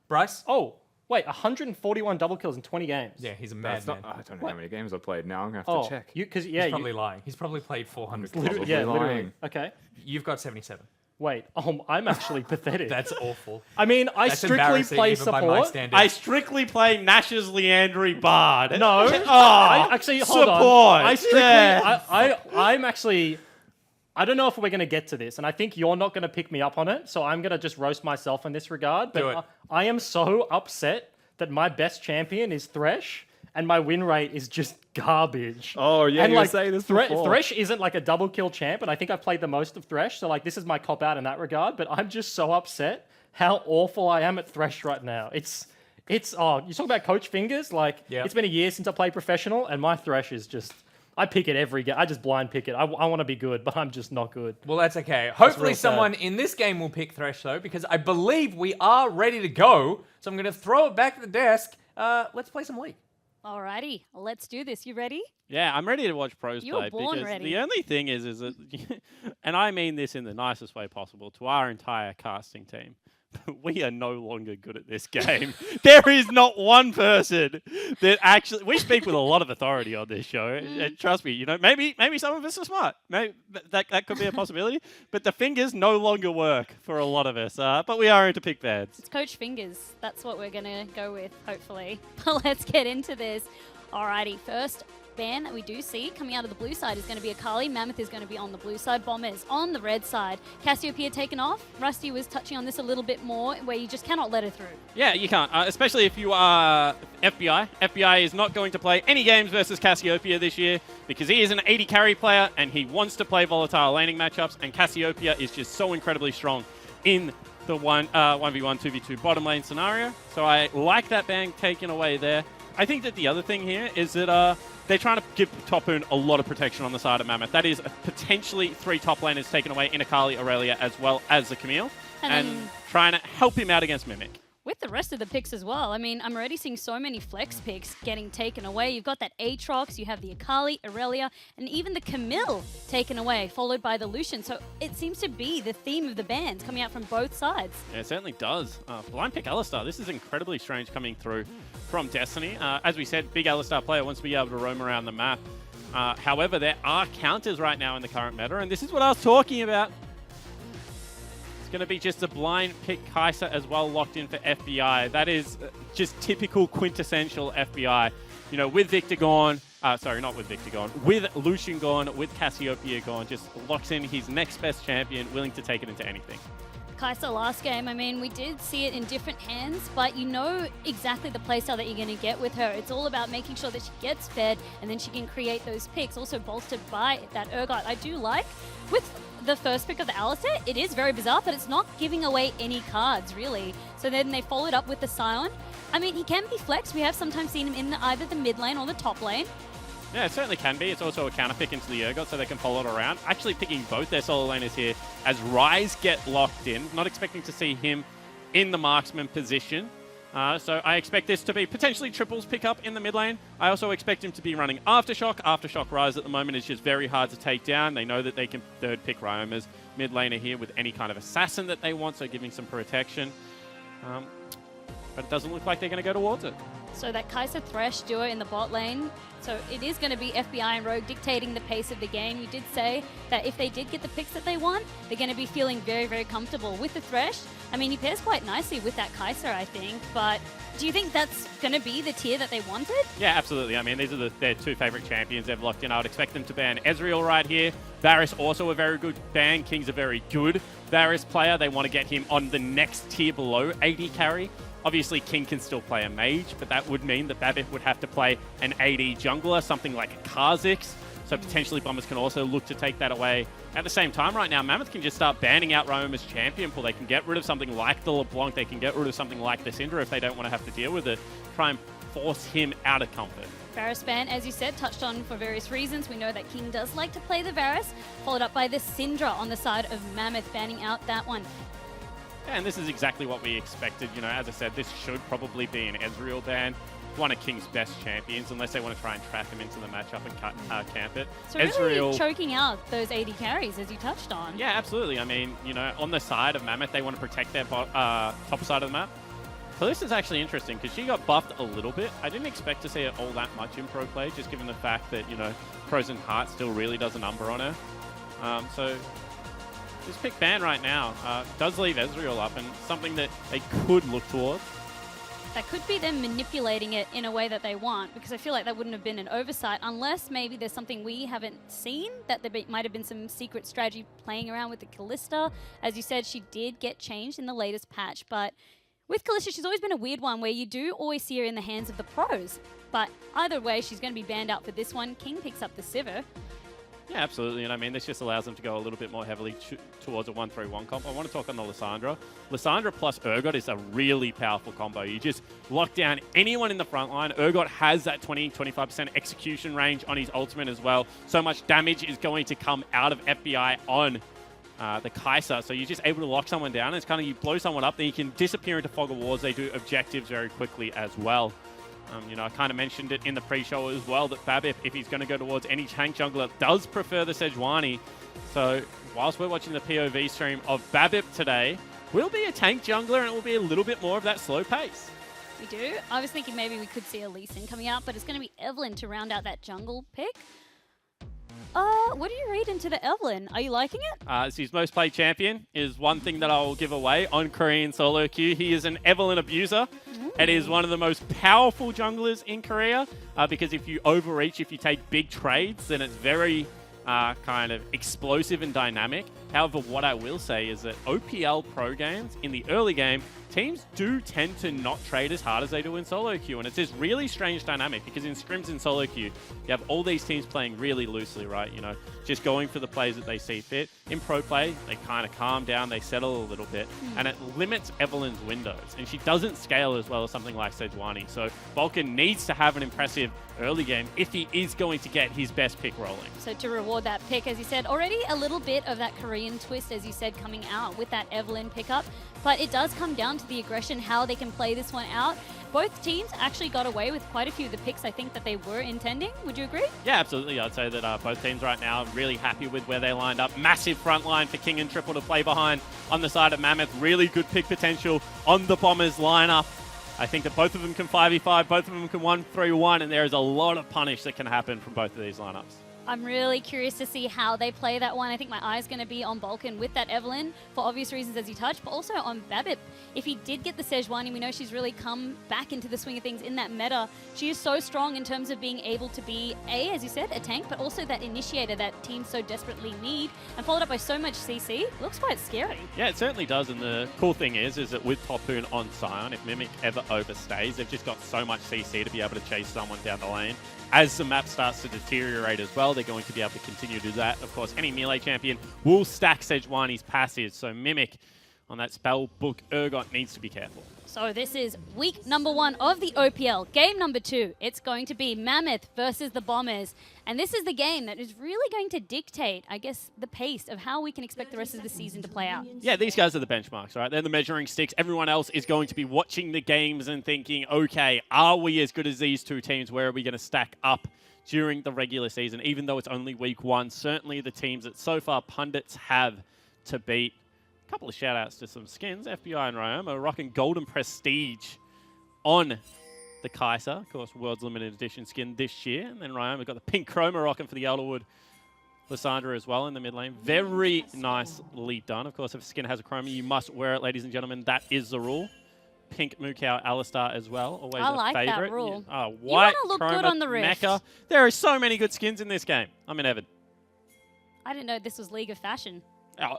Bryce? Oh, wait, 141 double kills in 20 games. Yeah, he's a That's madman. not. I don't know how many games I've played now. I'm gonna have Oh, to check. because He's yeah, probably lying. He's probably played 400 Literally- kills. yeah, probably literally. lying. Okay. You've got 77. Wait, I'm actually pathetic. That's awful. I mean, I That's strictly embarrassing play even by my support. standards. I strictly play Nash's Leandry Bard. No, Oh, I actually hold on. support. I strictly, Yeah. I'm actually. I don't know if we're going to get to this, and I think you're not going to pick me up on it, so I'm going to just roast myself in this regard. But Do it. I am so upset that my best champion is Thresh, and my win rate is just garbage. Oh, yeah, and you were like, saying this before. Thresh isn't like a double kill champ, and I think I've played the most of Thresh, so like this is my cop out in that regard. But I'm just so upset how awful I am at Thresh right now. It's oh, you talk about coach fingers. Like Yeah. it's been a year since I played professional, and my Thresh is just. I pick it every game. I just blind pick it. I want to be good, but I'm just not good. Well, that's okay. Hopefully real sad. someone in this game will pick Thresh, though, because I believe we are ready to go. So I'm going to throw it back at the desk. Let's play some League. Alrighty, let's do this. You ready? Yeah, I'm ready to watch pros You were play born because ready. the only thing is that, and I mean this in the nicest way possible to our entire casting team, we are no longer good at this game. There is not one person that actually. We speak with a lot of authority on this show. And trust me, you know, maybe some of us are smart. Maybe that could be a possibility. But the fingers no longer work for a lot of us. But we are into pick beds. It's Coach Fingers. That's what we're going to go with, hopefully. Let's get into this. Alrighty, first ban that we do see coming out of the blue side is going to be Akali. Mammoth is going to be on the blue side. Bombers on the red side. Cassiopeia taken off. Rusty was touching on this a little bit more, where you just cannot let her through. Yeah, you can't, especially if you are FBI. FBI is not going to play any games versus Cassiopeia this year because he is an 80 carry player and he wants to play volatile laning matchups, and Cassiopeia is just so incredibly strong in the 1v1, 2v2 bottom lane scenario. So I like that ban taken away there. I think that the other thing here is that they're trying to give Topoon a lot of protection on the side of Mammoth. That is potentially 3 top laners taken away in Akali, Aurelia, as well as the Camille, and trying to help him out against Mimic. With the rest of the picks as well. I mean, I'm already seeing so many flex picks getting taken away. You've got that Aatrox, you have the Akali, Aurelia, and even the Camille taken away, followed by the Lucian. So it seems to be the theme of the bans coming out from both sides. Yeah, it certainly does. Blind pick Alistar. This is incredibly strange coming through from Destiny. As we said, big Alistar player wants to be able to roam around the map. However, there are counters right now in the current meta, and this is what I was talking about. It's going to be just a blind pick Kai'Sa as well, locked in for FBI. That is just typical quintessential FBI. You know, with Victor gone, sorry, not with Victor gone, with Lucian gone, with Cassiopeia gone, just locks in his next best champion, willing to take it into anything. Kai'Sa last game, I mean, we did see it in different hands, but you know exactly the playstyle that you're going to get with her. It's all about making sure that she gets fed and then she can create those picks, also bolstered by that Urgot. I do like, with the first pick of the Alistar, it is very bizarre, but it's not giving away any cards, really. So then they followed up with the Scion. I mean, he can be flexed. We have sometimes seen him in either the mid lane or the top lane. Yeah, it certainly can be. It's also a counter pick into the Urgot, so they can follow it around. Actually picking both their solo laners here as Ryze get locked in. Not expecting to see him in the marksman position. So I expect this to be potentially triples pick up in the mid lane. I also expect him to be running Aftershock. Aftershock Ryze at the moment is just very hard to take down. They know that they can third pick Ryoma's mid laner here with any kind of assassin that they want, so giving some protection. But it doesn't look like they're going to go towards it. So that Kai'Sa Thresh duo in the bot lane, so it is going to be FBI and Rogue dictating the pace of the game. You did say that if they did get the picks that they want, they're going to be feeling very, very comfortable with the Thresh. I mean, he pairs quite nicely with that Kai'Sa, I think, but do you think that's going to be the tier that they wanted? Yeah, absolutely. I mean, these are their 2 favorite champions they've locked in. I would expect them to ban Ezreal right here. Varus also a very good ban. King's a very good Varus player. They want to get him on the next tier below 80 carry. Obviously, King can still play a mage, but that would mean that BABIP would have to play an AD jungler, something like a Kha'Zix. So potentially Bombers can also look to take that away. At the same time, right now, Mammoth can just start banning out Ryoma's champion pool. They can get rid of something like the LeBlanc. They can get rid of something like the Syndra if they don't want to have to deal with it. Try and force him out of comfort. Varus ban, as you said, touched on for various reasons. We know that King does like to play the Varus, followed up by the Syndra on the side of Mammoth, banning out that one. Yeah, and this is exactly what we expected. You know, as I said, this should probably be an Ezreal ban. One of King's best champions, unless they want to try and trap him into the matchup and camp it. So really choking out those 80 carries, as you touched on. Yeah, absolutely. I mean, you know, on the side of Mammoth, they want to protect their top side of the map. So this is actually interesting, because she got buffed a little bit. I didn't expect to see it all that much in pro play, just given the fact that, you know, Frozen Heart still really does a number on her. So this pick ban right now does leave Ezreal up, and something that they could look towards. That could be them manipulating it in a way that they want, because I feel like that wouldn't have been an oversight, unless maybe there's something we haven't seen, that there might have been some secret strategy playing around with the Kalista. As you said, she did get changed in the latest patch, but with Kalista, she's always been a weird one where you do always see her in the hands of the pros. But either way, she's going to be banned out for this one. King picks up the Sivir. Yeah, absolutely. And I mean, this just allows them to go a little bit more heavily towards a 1-3-1 comp. I want to talk on the Lissandra. Lissandra plus Urgot is a really powerful combo. You just lock down anyone in the front line. Urgot has that 20-25% execution range on his ultimate as well. So much damage is going to come out of FBI on the Kai'Sa. So you're just able to lock someone down. It's kind of, you blow someone up, then you can disappear into Fog of Wars. They do objectives very quickly as well. You know, I kind of mentioned it in the pre-show as well that BABIP, if he's going to go towards any tank jungler, does prefer the Sejuani. So whilst we're watching the POV stream of BABIP today, will be a tank jungler, and it will be a little bit more of that slow pace. We do. I was thinking maybe we could see a Lee Sin coming out, but it's going to be Evelyn to round out that jungle pick. What do you read into the Evelyn? Are you liking it? As his most played champion is one thing that I will give away on Korean solo queue. He is an Evelyn abuser. It is one of the most powerful junglers in Korea because if you overreach, if you take big trades, then it's very kind of explosive and dynamic. However, what I will say is that OPL Pro games, in the early game, teams do tend to not trade as hard as they do in solo queue. And it's this really strange dynamic because in scrims in solo queue, you have all these teams playing really loosely, right? You know, just going for the plays that they see fit. In pro play, they kind of calm down, they settle a little bit, and it limits Evelyn's windows. And she doesn't scale as well as something like Sejuani. So Vulcan needs to have an impressive early game if he is going to get his best pick rolling. So to reward that pick, as you said, already a little bit of that Korean twist, as you said, coming out with that Evelyn pickup. But it does come down to the aggression, how they can play this one out. Both teams actually got away with quite a few of the picks I think that they were intending. Would you agree? Yeah, absolutely. I'd say that both teams right now are really happy with where they lined up. Massive front line for King and Triple to play behind on the side of Mammoth. Really good pick potential on the Bombers lineup. I think that both of them can 5v5, both of them can 1-3-1, and there is a lot of punish that can happen from both of these lineups. I'm really curious to see how they play that one. I think my eye's going to be on Balkan with that Evelyn for obvious reasons as you touched, but also on Babip. If he did get the Sejuani, we know she's really come back into the swing of things in that meta. She is so strong in terms of being able to be, as you said, a tank, but also that initiator that teams so desperately need, and followed up by so much CC. Looks quite scary. Yeah, it certainly does, and the cool thing is that with Topoon on Sion, if Mimic ever overstays, they've just got so much CC to be able to chase someone down the lane. As the map starts to deteriorate as well, they're going to be able to continue to do that. Of course, any melee champion will stack Sejuani's passives, so Mimic on that spell book Urgot needs to be careful. So this is week number 1 of the OPL. Game number 2, it's going to be Mammoth versus the Bombers. And this is the game that is really going to dictate, I guess, the pace of how we can expect the rest of the season to play out. Yeah, these guys are the benchmarks, right? They're the measuring sticks. Everyone else is going to be watching the games and thinking, okay, are we as good as these two teams? Where are we going to stack up during the regular season? Even though it's only week 1, certainly the teams that so far pundits have to beat. A couple of shout-outs to some skins. FBI and Ryoma are rocking Golden Prestige on the Kaiser. Of course, World's Limited Edition skin this year. And then Ryoma got the pink chroma rocking for the Elderwood Lysandra as well in the mid lane. Very nicely done. Of course, if a skin has a chroma, you must wear it, ladies and gentlemen. That is the rule. Pink Mukau Alistar as well. Always I a like favorite. that rule. White you want to look chroma, good on the Rift. Mecha. There are so many good skins in this game. I'm in Evan. I didn't know this was League of Fashion. Oh.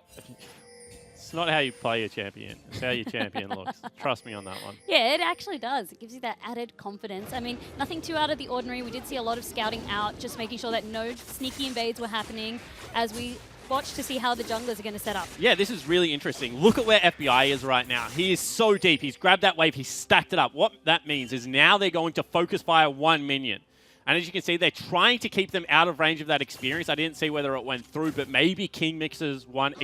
It's not how you play your champion. It's how your champion looks. Trust me on that one. Yeah, it actually does. It gives you that added confidence. I mean, nothing too out of the ordinary. We did see a lot of scouting out, just making sure that no sneaky invades were happening as we watch to see how the junglers are going to set up. Yeah, this is really interesting. Look at where FBI is right now. He is so deep. He's grabbed that wave. He's stacked it up. What that means is now they're going to focus fire one minion. And as you can see, they're trying to keep them out of range of that experience. I didn't see whether it went through, but maybe King mixes one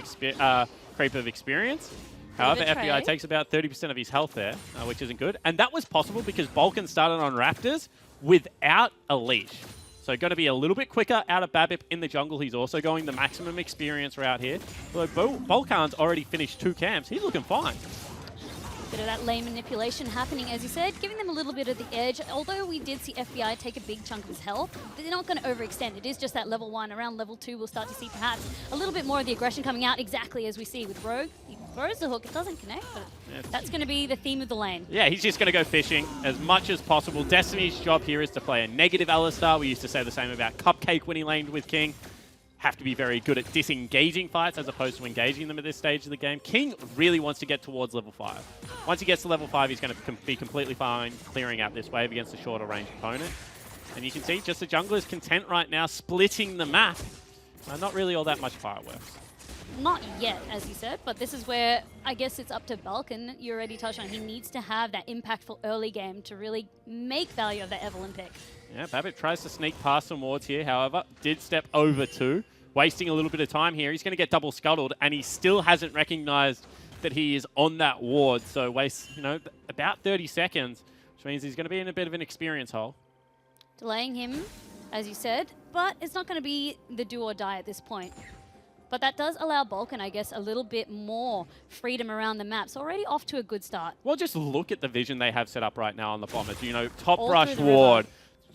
creep of experience. However, FBI takes about 30% of his health there, which isn't good. And that was possible because Balkan started on Raptors without a leash. So going to be a little bit quicker out of Babip in the jungle. He's also going the maximum experience route here. Although Balkan's already finished 2 camps, he's looking fine. Bit of that lane manipulation happening, as you said, giving them a little bit of the edge. Although we did see FBI take a big chunk of his health, they're not going to overextend. It is just that level 1. Around level 2, we'll start to see perhaps a little bit more of the aggression coming out, exactly as we see with Rogue. He throws the hook, it doesn't connect, but that's going to be the theme of the lane. Yeah, he's just going to go fishing as much as possible. Destiny's job here is to play a negative Alistar. We used to say the same about Cupcake when he laned with King. Have to be very good at disengaging fights as opposed to engaging them at this stage of the game. King really wants to get towards level 5. Once he gets to level 5, he's going to be completely fine clearing out this wave against a shorter range opponent. And you can see just the jungler is content right now splitting the map. Not really all that much fireworks. Not yet, as you said, but this is where I guess it's up to Balkan. You already touched on he needs to have that impactful early game to really make value of that Evelyn pick. Yeah, Babbitt tries to sneak past some wards here, however, did step over 2. Wasting a little bit of time here. He's going to get double scuttled, and he still hasn't recognized that he is on that ward. So wastes, about 30 seconds, which means he's going to be in a bit of an experience hole. Delaying him, as you said, but it's not going to be the do or die at this point. But that does allow Balkan, I guess, a little bit more freedom around the map. So already off to a good start. Well, just look at the vision they have set up right now on the Bombers. Top rush ward.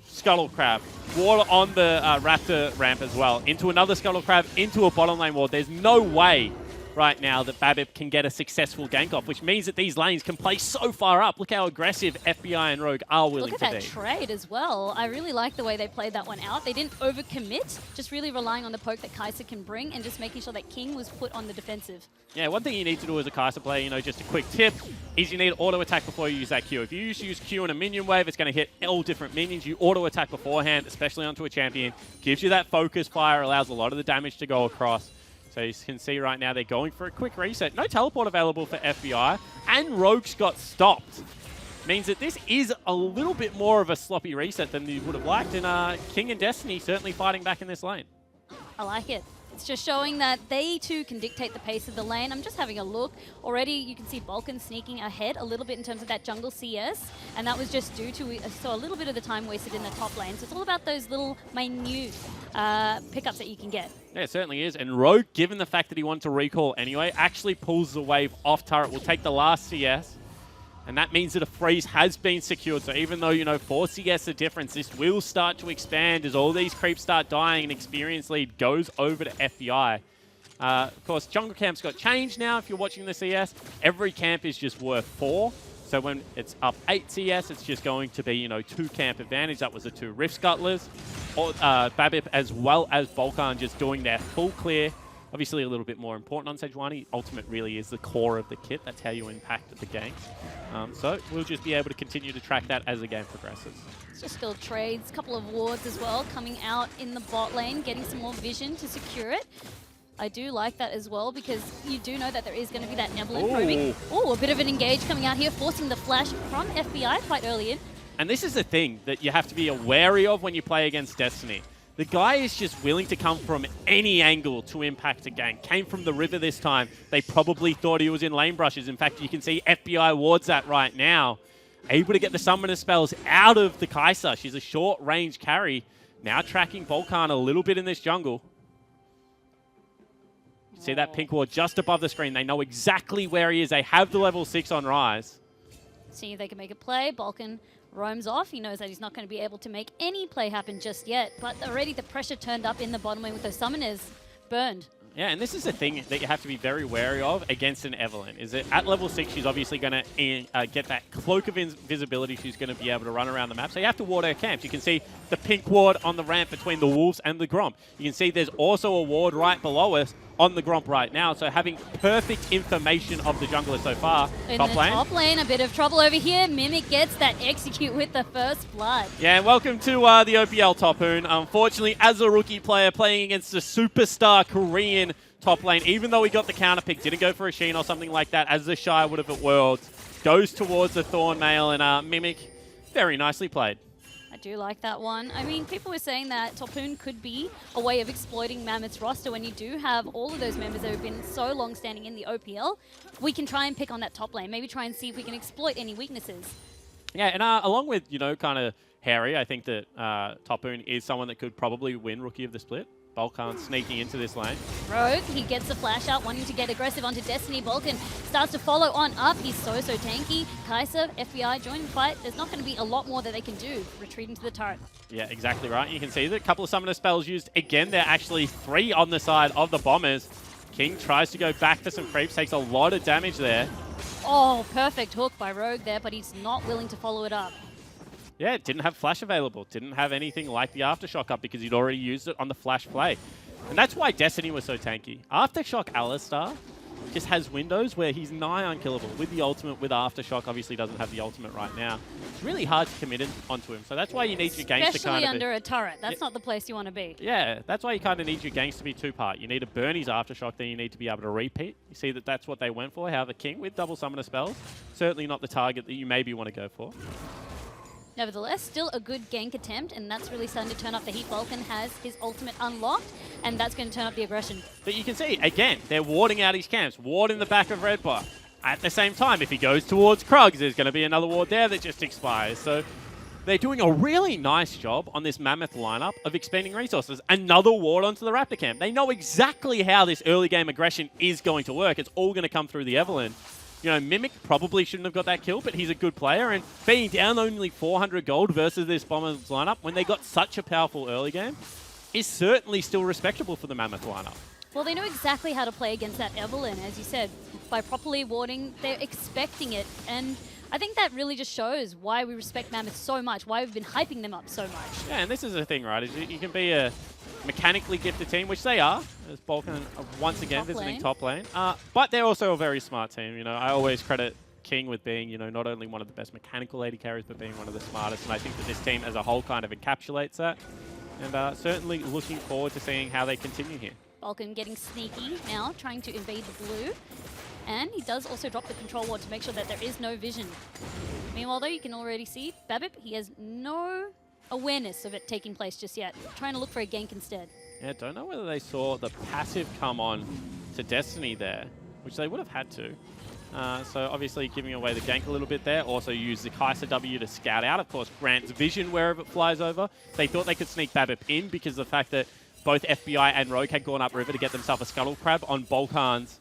Scuttle Crab. Ward on the Raptor ramp as well. Into another Scuttle Crab, into a bottom lane ward. There's no way right now that BABIP can get a successful gank off, which means that these lanes can play so far up. Look how aggressive FBI and Rogue are willing to be. Look at that trade as well. I really like the way they played that one out. They didn't overcommit, just really relying on the poke that Kai'Sa can bring and just making sure that King was put on the defensive. Yeah, one thing you need to do as a Kai'Sa player, you know, just a quick tip, is you need auto attack before you use that Q. If you use Q in a minion wave, it's going to hit all different minions. You auto attack beforehand, especially onto a champion. Gives you that focus fire, allows a lot of the damage to go across. So you can see right now they're going for a quick reset. No teleport available for FBI, and Rogue's got stopped. Means that this is a little bit more of a sloppy reset than you would have liked, and King and Destiny certainly fighting back in this lane. I like it. It's just showing that they too can dictate the pace of the lane. I'm just having a look. Already you can see Vulcan sneaking ahead a little bit in terms of that jungle CS, and that was just due to a little bit of the time wasted in the top lane. So it's all about those little minute pickups that you can get. Yeah, it certainly is. And Rogue, given the fact that he wanted to recall anyway, actually pulls the wave off turret. Will take the last CS. And that means that a freeze has been secured. So even though, you know, 4 CS a difference, this will start to expand as all these creeps start dying and experience lead goes over to FBI. Of course, jungle camps got changed now. If you're watching the CS, every camp is just worth 4. So when it's up 8 CS, it's just going to be, you know, 2 camp advantage. That was the 2 Rift Scuttlers. BABIP as well as Vulcan just doing their full clear. Obviously a little bit more important on Sejuani. Ultimate really is the core of the kit. That's how you impact the ganks. So we'll just be able to continue to track that as the game progresses. It's just still trades, a couple of wards as well coming out in the bot lane, getting some more vision to secure it. I do like that as well because you do know that there is going to be that Evelyn probing. Oh, a bit of an engage coming out here, forcing the flash from FBI quite early in. And this is the thing that you have to be wary of when you play against Destiny. The guy is just willing to come from any angle to impact a gank. Came from the river this time. They probably thought he was in lane brushes. In fact, you can see FBI wards that right now. Able to get the summoner spells out of the Kai'Sa. She's a short-range carry. Now tracking Vulcan a little bit in this jungle. See that pink ward just above the screen. They know exactly where he is. They have the level 6 on Rise. See if they can make a play. Vulcan roams off. He knows that he's not going to be able to make any play happen just yet, but already the pressure turned up in the bottom lane with those summoners burned. Yeah, and this is the thing that you have to be very wary of against an Evelyn, is that at level 6, she's obviously going to get that cloak of invisibility. She's going to be able to run around the map. So you have to ward her camps. You can see the pink ward on the ramp between the Wolves and the Gromp. You can see there's also a ward right below us on the Gromp right now. So having perfect information of the jungler so far. In the top lane, a bit of trouble over here. Mimic gets that execute with the first blood. Yeah, and welcome to the OPL Topoon. Unfortunately, as a rookie player playing against a superstar Korean top lane, even though he got the counter pick, didn't go for a Sheen or something like that, as the Shy would have at Worlds, goes towards the Thornmail, and Mimic, very nicely played. I do like that one. I mean, people were saying that Topoon could be a way of exploiting Mammoth's roster when you do have all of those members that have been so long standing in the OPL. We can try and pick on that top lane, maybe try and see if we can exploit any weaknesses. Yeah, and along with, you know, kind of Harry, I think that Topoon is someone that could probably win Rookie of the Split. Vulcan sneaking into this lane. Rogue, he gets the flash out, wanting to get aggressive onto Destiny. Vulcan starts to follow on up. He's so tanky. Kai'Sa, FBI join the fight. There's not going to be a lot more that they can do. Retreating to the turret. Yeah, exactly right. You can see that a couple of summoner spells used. Again, there are actually 3 on the side of the Bombers. King tries to go back for some creeps, takes a lot of damage there. Oh, perfect hook by Rogue there, but he's not willing to follow it up. Yeah, it didn't have flash available. Didn't have anything like the Aftershock up because he'd already used it on the flash play. And that's why Destiny was so tanky. Aftershock Alistar just has windows where he's nigh unkillable. With the ultimate, with Aftershock, obviously doesn't have the ultimate right now. It's really hard to commit onto him. So that's why you need your ganks to kind of... Especially under a turret. That's not the place you want to be. Yeah, that's why you kind of need your ganks to be 2-part. You need to burn his Aftershock, then you need to be able to repeat. You see that that's what they went for. However, King with double summoner spells, certainly not the target that you maybe want to go for. Nevertheless, still a good gank attempt, and that's really starting to turn up the heat. Vulcan has his ultimate unlocked, and that's going to turn up the aggression. But you can see, again, they're warding out his camps. Ward in the back of Red Bar. At the same time, if he goes towards Krugs, there's going to be another ward there that just expires. So they're doing a really nice job on this Mammoth lineup of expending resources. Another ward onto the Raptor camp. They know exactly how this early game aggression is going to work. It's all going to come through the Evelyn. You know, Mimic probably shouldn't have got that kill, but he's a good player. And being down only 400 gold versus this Bombers lineup when they got such a powerful early game is certainly still respectable for the Mammoth lineup. Well, they know exactly how to play against that Evelyn, as you said. By properly warding, they're expecting it. And I think that really just shows why we respect Mammoth so much, why we've been hyping them up so much. Yeah, and this is the thing, right? Is you can be a mechanically gifted team, which they are, as Balkan once again visiting top lane. But they're also a very smart team. You know, I always credit King with being, you know, not only one of the best mechanical AD carries, but being one of the smartest. And I think that this team as a whole kind of encapsulates that. And certainly looking forward to seeing how they continue here. Balkan getting sneaky now, trying to invade the blue. And he does also drop the control ward to make sure that there is no vision. Meanwhile, though, you can already see Babip, he has no awareness of it taking place just yet. Trying to look for a gank instead. Yeah, don't know whether they saw the passive come on to Destiny there, which they would have had to. So obviously giving away the gank a little bit there. Also use the Kaiser W to scout out. Of course, grants vision wherever it flies over. They thought they could sneak Babip in because of the fact that both FBI and Rogue had gone upriver to get themselves a Scuttle Crab on Balkan's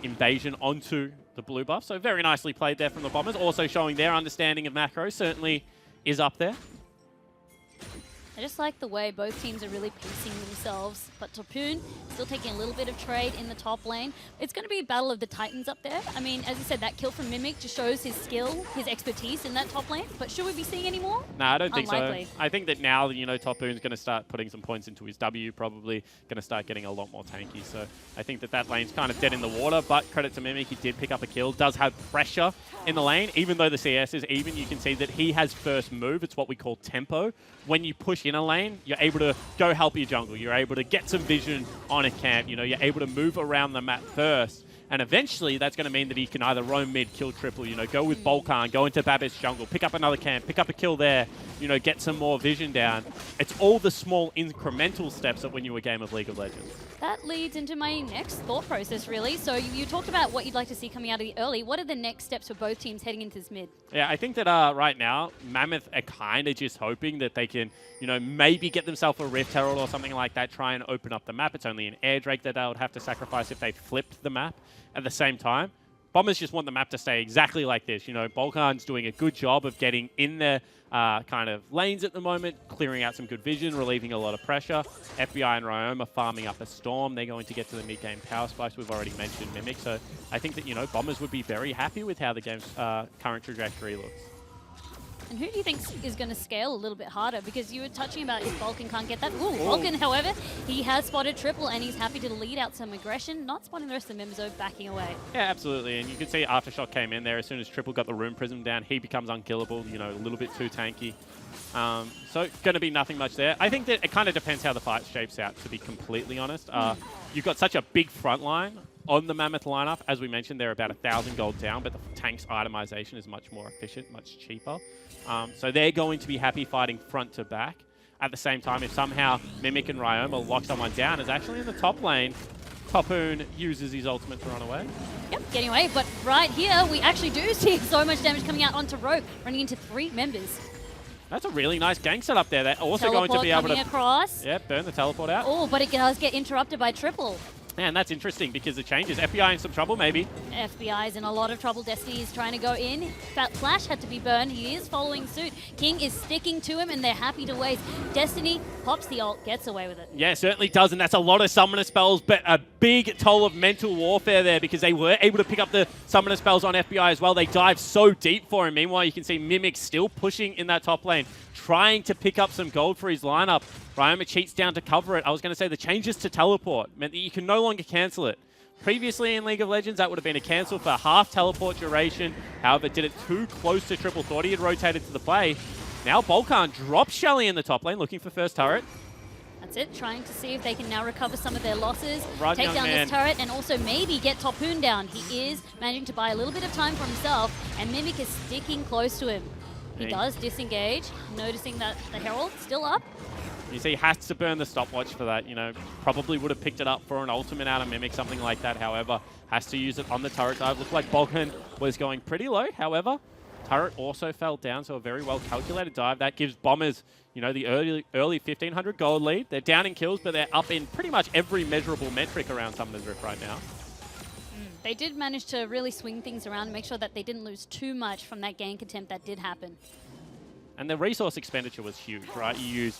invasion onto the blue buff. So very nicely played there from the Bombers. Also showing their understanding of macro certainly is up there. I just like the way both teams are really pacing themselves, but Topoon still taking a little bit of trade in the top lane. It's going to be a battle of the Titans up there. I mean, as you said, that kill from Mimic just shows his skill, his expertise in that top lane, but should we be seeing any more? No, I don't think Unlikely. so. I think that now, you know, Topoon's going to start putting some points into his W, probably going to start getting a lot more tanky. So I think that that lane's kind of dead in the water, but credit to Mimic, he did pick up a kill, does have pressure in the lane. Even though the CS is even, you can see that he has first move. It's what we call tempo. When you push in a lane, you're able to go help your jungle. You're able to get some vision on a camp. You know, you're able to move around the map first. And eventually, that's going to mean that he can either roam mid, kill triple, you know, go with Balkan, go into Babip's jungle, pick up another camp, pick up a kill there, you know, get some more vision down. It's all the small incremental steps that win you a game of League of Legends. That leads into my next thought process, really. So you talked about what you'd like to see coming out of the early. What are the next steps for both teams heading into this mid? Yeah, I think that right now, Mammoth are kind of just hoping that they can, you know, maybe get themselves a Rift Herald or something like that, try and open up the map. It's only an Air Drake that they would have to sacrifice if they flipped the map. At the same time, Bombers just want the map to stay exactly like this. You know, Balkan's doing a good job of getting in their kind of lanes at the moment, clearing out some good vision, relieving a lot of pressure. FBI and Ryoma farming up a Storm. They're going to get to the mid-game power spikes. We've already mentioned Mimic. So I think that, you know, Bombers would be very happy with how the game's current trajectory looks. And who do you think is going to scale a little bit harder? Because you were touching about if Balkan can't get that. Ooh, Balkan, however, he has spotted triple and he's happy to lead out some aggression, not spotting the rest of the Mimzo backing away. Yeah, absolutely. And you can see Aftershock came in there. As soon as triple got the Rune Prism down, he becomes unkillable, you know, a little bit too tanky. So going to be nothing much there. I think that it kind of depends how the fight shapes out, to be completely honest. You've got such a big front line on the Mammoth lineup. As we mentioned, they're about 1,000 gold down, but the tank's itemization is much more efficient, much cheaper. So they're going to be happy fighting front to back. At the same time, if somehow Mimic and Ryoma lock someone down, is actually in the top lane, Topoon uses his ultimate to run away. Yep, getting away. But right here, we actually do see so much damage coming out onto Rogue, running into 3 members. That's a really nice gank set up there. They're also Teleport going to be able to across. Yeah, burn the teleport out. Oh, but it does get interrupted by triple. Man, that's interesting because it changes. FBI in some trouble, maybe. FBI is in a lot of trouble. Destiny is trying to go in. Flash had to be burned. He is following suit. King is sticking to him, and they're happy to wait. Destiny pops the ult, gets away with it. Yeah, certainly does, and that's a lot of summoner spells, but a big toll of mental warfare there because they were able to pick up the summoner spells on FBI as well. They dive so deep for him. Meanwhile, you can see Mimic still pushing in that top lane, trying to pick up some gold for his lineup. Ryoma cheats down to cover it. I was going to say the changes to teleport meant that you can no longer cancel it. Previously in League of Legends, that would have been a cancel for half teleport duration. However, did it too close to triple. Thought he had rotated to the play. Now Balkan drops Shelly in the top lane, looking for first turret. That's it, trying to see if they can now recover some of their losses, Right, take down man. this turret, and also maybe get Topoon down. He is managing to buy a little bit of time for himself, and Mimic is sticking close to him. He does disengage, noticing that the Herald's still up. You see, he has to burn the stopwatch for that. You know, probably would have picked it up for an ultimate out of Mimic, something like that. However, has to use it on the turret dive. Looked like Balkan was going pretty low. However, turret also fell down, so a very well calculated dive. That gives Bombers, you know, the early 1,500 gold lead. They're down in kills, but they're up in pretty much every measurable metric around Summoner's Rift right now. They did manage to really swing things around and make sure that they didn't lose too much from that gank attempt that did happen. And the resource expenditure was huge, right? You used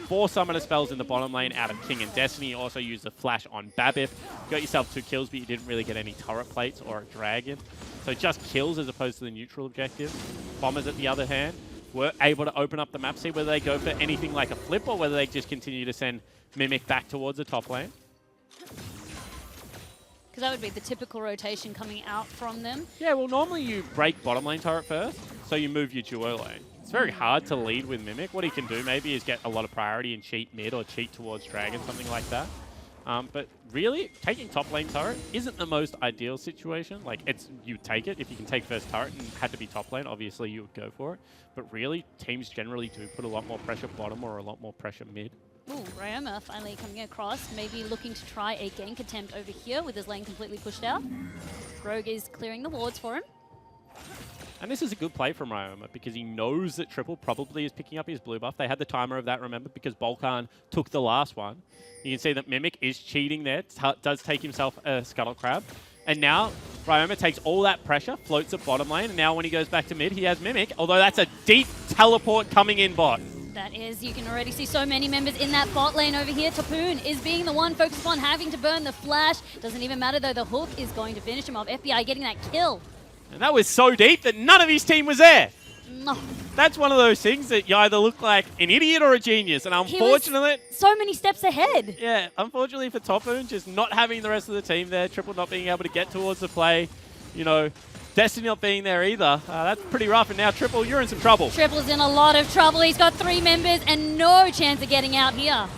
4 summoner spells in the bottom lane out of King and Destiny. You also used the flash on Babip. Got yourself 2 kills, but you didn't really get any turret plates or a dragon. So just kills as opposed to the neutral objective. Bombers, at the other hand, were able to open up the map, see whether they go for anything like a flip or whether they just continue to send Mimic back towards the top lane. Because that would be the typical rotation coming out from them. Yeah, well, normally you break bottom lane turret first, so you move your duo lane. It's very hard to lead with Mimic. What he can do maybe is get a lot of priority and cheat mid or cheat towards Dragon, something like that. But really, taking top lane turret isn't the most ideal situation. Like, you take it. If you can take first turret and had to be top lane, obviously you would go for it. But really, teams generally do put a lot more pressure bottom or a lot more pressure mid. Ooh, Ryoma finally coming across, maybe looking to try a gank attempt over here with his lane completely pushed out. Rogue is clearing the wards for him. And this is a good play from Ryoma because he knows that Triple probably is picking up his blue buff. They had the timer of that, remember, because Volcan took the last one. You can see that Mimic is cheating there, does take himself a Scuttle Crab. And now Ryoma takes all that pressure, floats at bottom lane, and now when he goes back to mid, he has Mimic, although that's a deep teleport coming in bot. That is, you can already see so many members in that bot lane over here. Tapoon is being the one focused on having to burn the flash. Doesn't even matter though, the hook is going to finish him off. FBI getting that kill. And that was so deep that none of his team was there. No. That's one of those things that you either look like an idiot or a genius. And unfortunately... so many steps ahead. Yeah, unfortunately for Tapoon, just not having the rest of the team there, Triple not being able to get towards the play, you know, Destiny not being there either. That's pretty rough. And now Triple, you're in some trouble. Triple's in a lot of trouble. He's got 3 members and no chance of getting out here.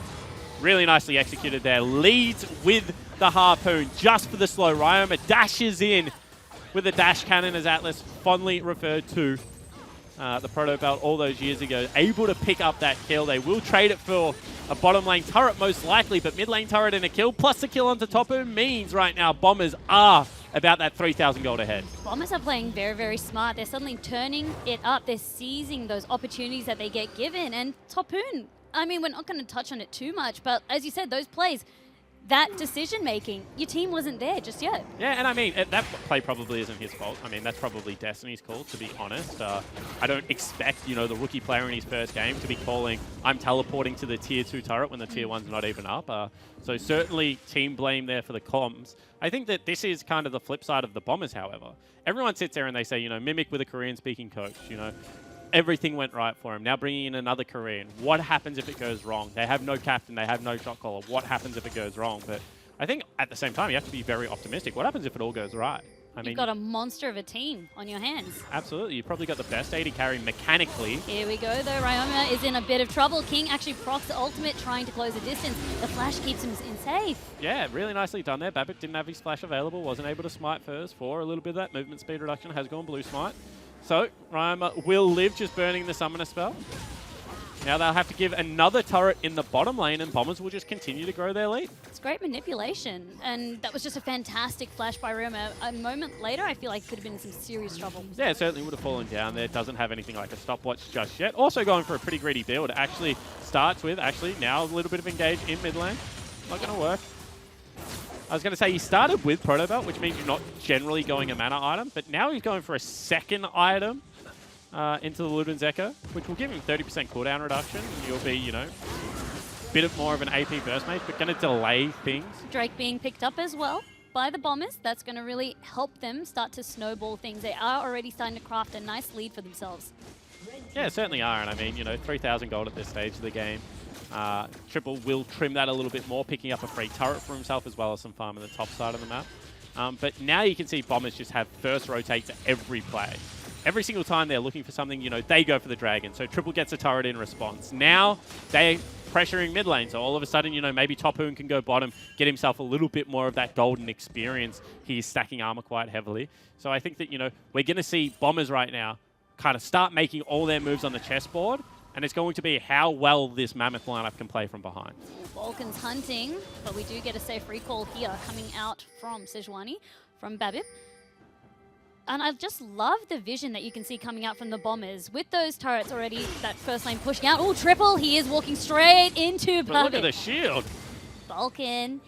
Really nicely executed there. Leads with the harpoon just for the slow. Ryoma dashes in with a dash cannon, as Atlas fondly referred to the Proto Belt all those years ago. Able to pick up that kill. They will trade it for a bottom lane turret most likely, but mid lane turret and a kill, plus a kill onto Tapu means right now Bombers are about that 3,000 gold ahead. Bombers are playing very, very smart. They're suddenly turning it up. They're seizing those opportunities that they get given. And Tapoon, I mean, we're not going to touch on it too much, but as you said, those plays, that decision-making, your team wasn't there just yet. Yeah, and I mean, that play probably isn't his fault. I mean, that's probably Destiny's call, to be honest. I don't expect, you know, the rookie player in his first game to be calling, I'm teleporting to the tier 2 turret when the tier 1's not even up. So certainly team blame there for the comms. I think that this is kind of the flip side of the Bombers, however. Everyone sits there and they say, you know, Mimic with a Korean-speaking coach, you know, everything went right for him. Now bringing in another Korean. What happens if it goes wrong? They have no captain. They have no shot caller. What happens if it goes wrong? But I think at the same time, you have to be very optimistic. What happens if it all goes right? You've got a monster of a team on your hands. Absolutely. You've probably got the best AD carry mechanically. Here we go, though. Ryoma is in a bit of trouble. King actually procs the ultimate, trying to close the distance. The flash keeps him in safe. Yeah, really nicely done there. Babbitt didn't have his flash available, wasn't able to smite first for a little bit of that movement speed reduction. Has gone blue smite. So, Ryoma will live just burning the summoner spell. Now they'll have to give another turret in the bottom lane and Bombers will just continue to grow their lead. It's great manipulation, and that was just a fantastic flash by Ryoma. A moment later, I feel like could have been in some serious trouble. Yeah, it certainly would have fallen down there. Doesn't have anything like a stopwatch just yet. Also going for a pretty greedy build. Actually starts with, now a little bit of engage in mid lane. Not going to work. I was going to say he started with Proto Belt, which means you're not generally going a mana item, but now he's going for a second item into the Luden's Echo, which will give him 30% cooldown reduction. You'll be, you know, a bit of more of an AP burst mage, but going to delay things. Drake being picked up as well by the Bombers. That's going to really help them start to snowball things. They are already starting to craft a nice lead for themselves. Yeah, certainly are, and I mean, you know, 3,000 gold at this stage of the game. Triple will trim that a little bit more, picking up a free turret for himself as well as some farm on the top side of the map. But now you can see Bombers just have first rotate to every play. Every single time they're looking for something, you know, they go for the dragon. So Triple gets a turret in response. Now they're pressuring mid lane. So all of a sudden, you know, maybe Tapoon can go bottom, get himself a little bit more of that golden experience. He's stacking armor quite heavily. So I think that, you know, we're going to see Bombers right now kind of start making all their moves on the chessboard. And it's going to be how well this Mammoth lineup can play from behind. Vulcan's hunting, but we do get a safe recall here coming out from Sejuani, from Babip. And I just love the vision that you can see coming out from the Bombers. With those turrets already, that first lane pushing out. Oh, Triple, he is walking straight into Babip. But look at the shield. Vulcan.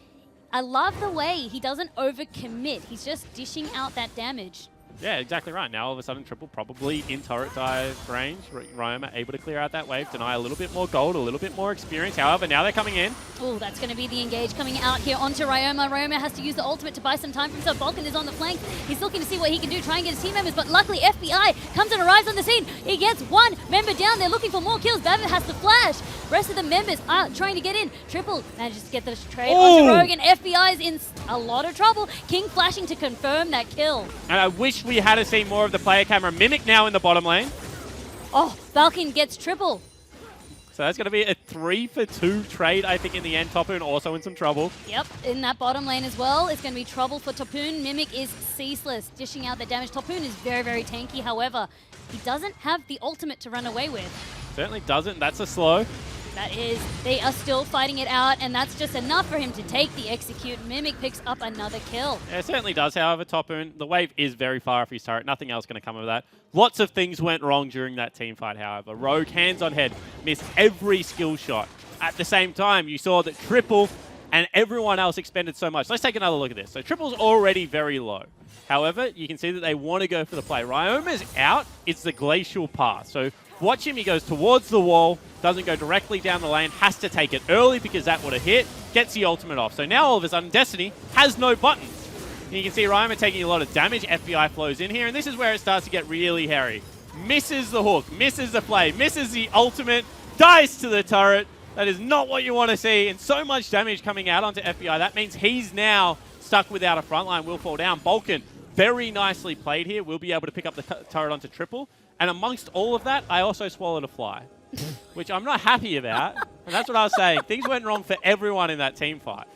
I love the way he doesn't overcommit. He's just dishing out that damage. Yeah, exactly right. Now, all of a sudden, Triple probably in turret dive range. Ryoma able to clear out that wave, deny a little bit more gold, a little bit more experience. However, now they're coming in. Oh, that's going to be the engage coming out here onto Ryoma. Ryoma has to use the ultimate to buy some time for himself. Vulcan is on the flank. He's looking to see what he can do, try and get his team members, but luckily FBI comes and arrives on the scene. He gets one member down. They're looking for more kills. Babbitt has to flash. Rest of the members are trying to get in. Triple manages to get the trade onto Rogue, and FBI is in a lot of trouble. King flashing to confirm that kill. And I wish we had seen more of the player camera. Mimic now in the bottom lane. Oh, Falcon gets triple. So that's going to be a 3-for-2 trade, I think, in the end. Topoon also in some trouble. Yep, in that bottom lane as well. It's going to be trouble for Topoon. Mimic is ceaseless, dishing out the damage. Topoon is very, very tanky. However, he doesn't have the ultimate to run away with. Certainly doesn't. That's a slow. That is, they are still fighting it out, and that's just enough for him to take the execute. Mimic picks up another kill. Yeah, it certainly does, however, Topoon. The wave is very far off his turret. Nothing else going to come of that. Lots of things went wrong during that team fight, however. Rogue, hands on head, missed every skill shot. At the same time, you saw that Triple and everyone else expended so much. Let's take another look at this. So Triple's already very low. However, you can see that they want to go for the play. Ryoma's out. It's the glacial path. So watch him. He goes towards the wall. Doesn't go directly down the lane, has to take it early because that would have hit, gets the ultimate off. So now all of a sudden Destiny has no buttons. And you can see Ryoma taking a lot of damage, FBI flows in here, and this is where it starts to get really hairy. Misses the hook, misses the play, misses the ultimate, dies to the turret. That is not what you want to see, and so much damage coming out onto FBI. That means he's now stuck without a frontline, will fall down. Balkan, very nicely played here, will be able to pick up the turret onto Triple. And amongst all of that, I also swallowed a fly. Which I'm not happy about. And that's what I was saying. Things went wrong for everyone in that team fight.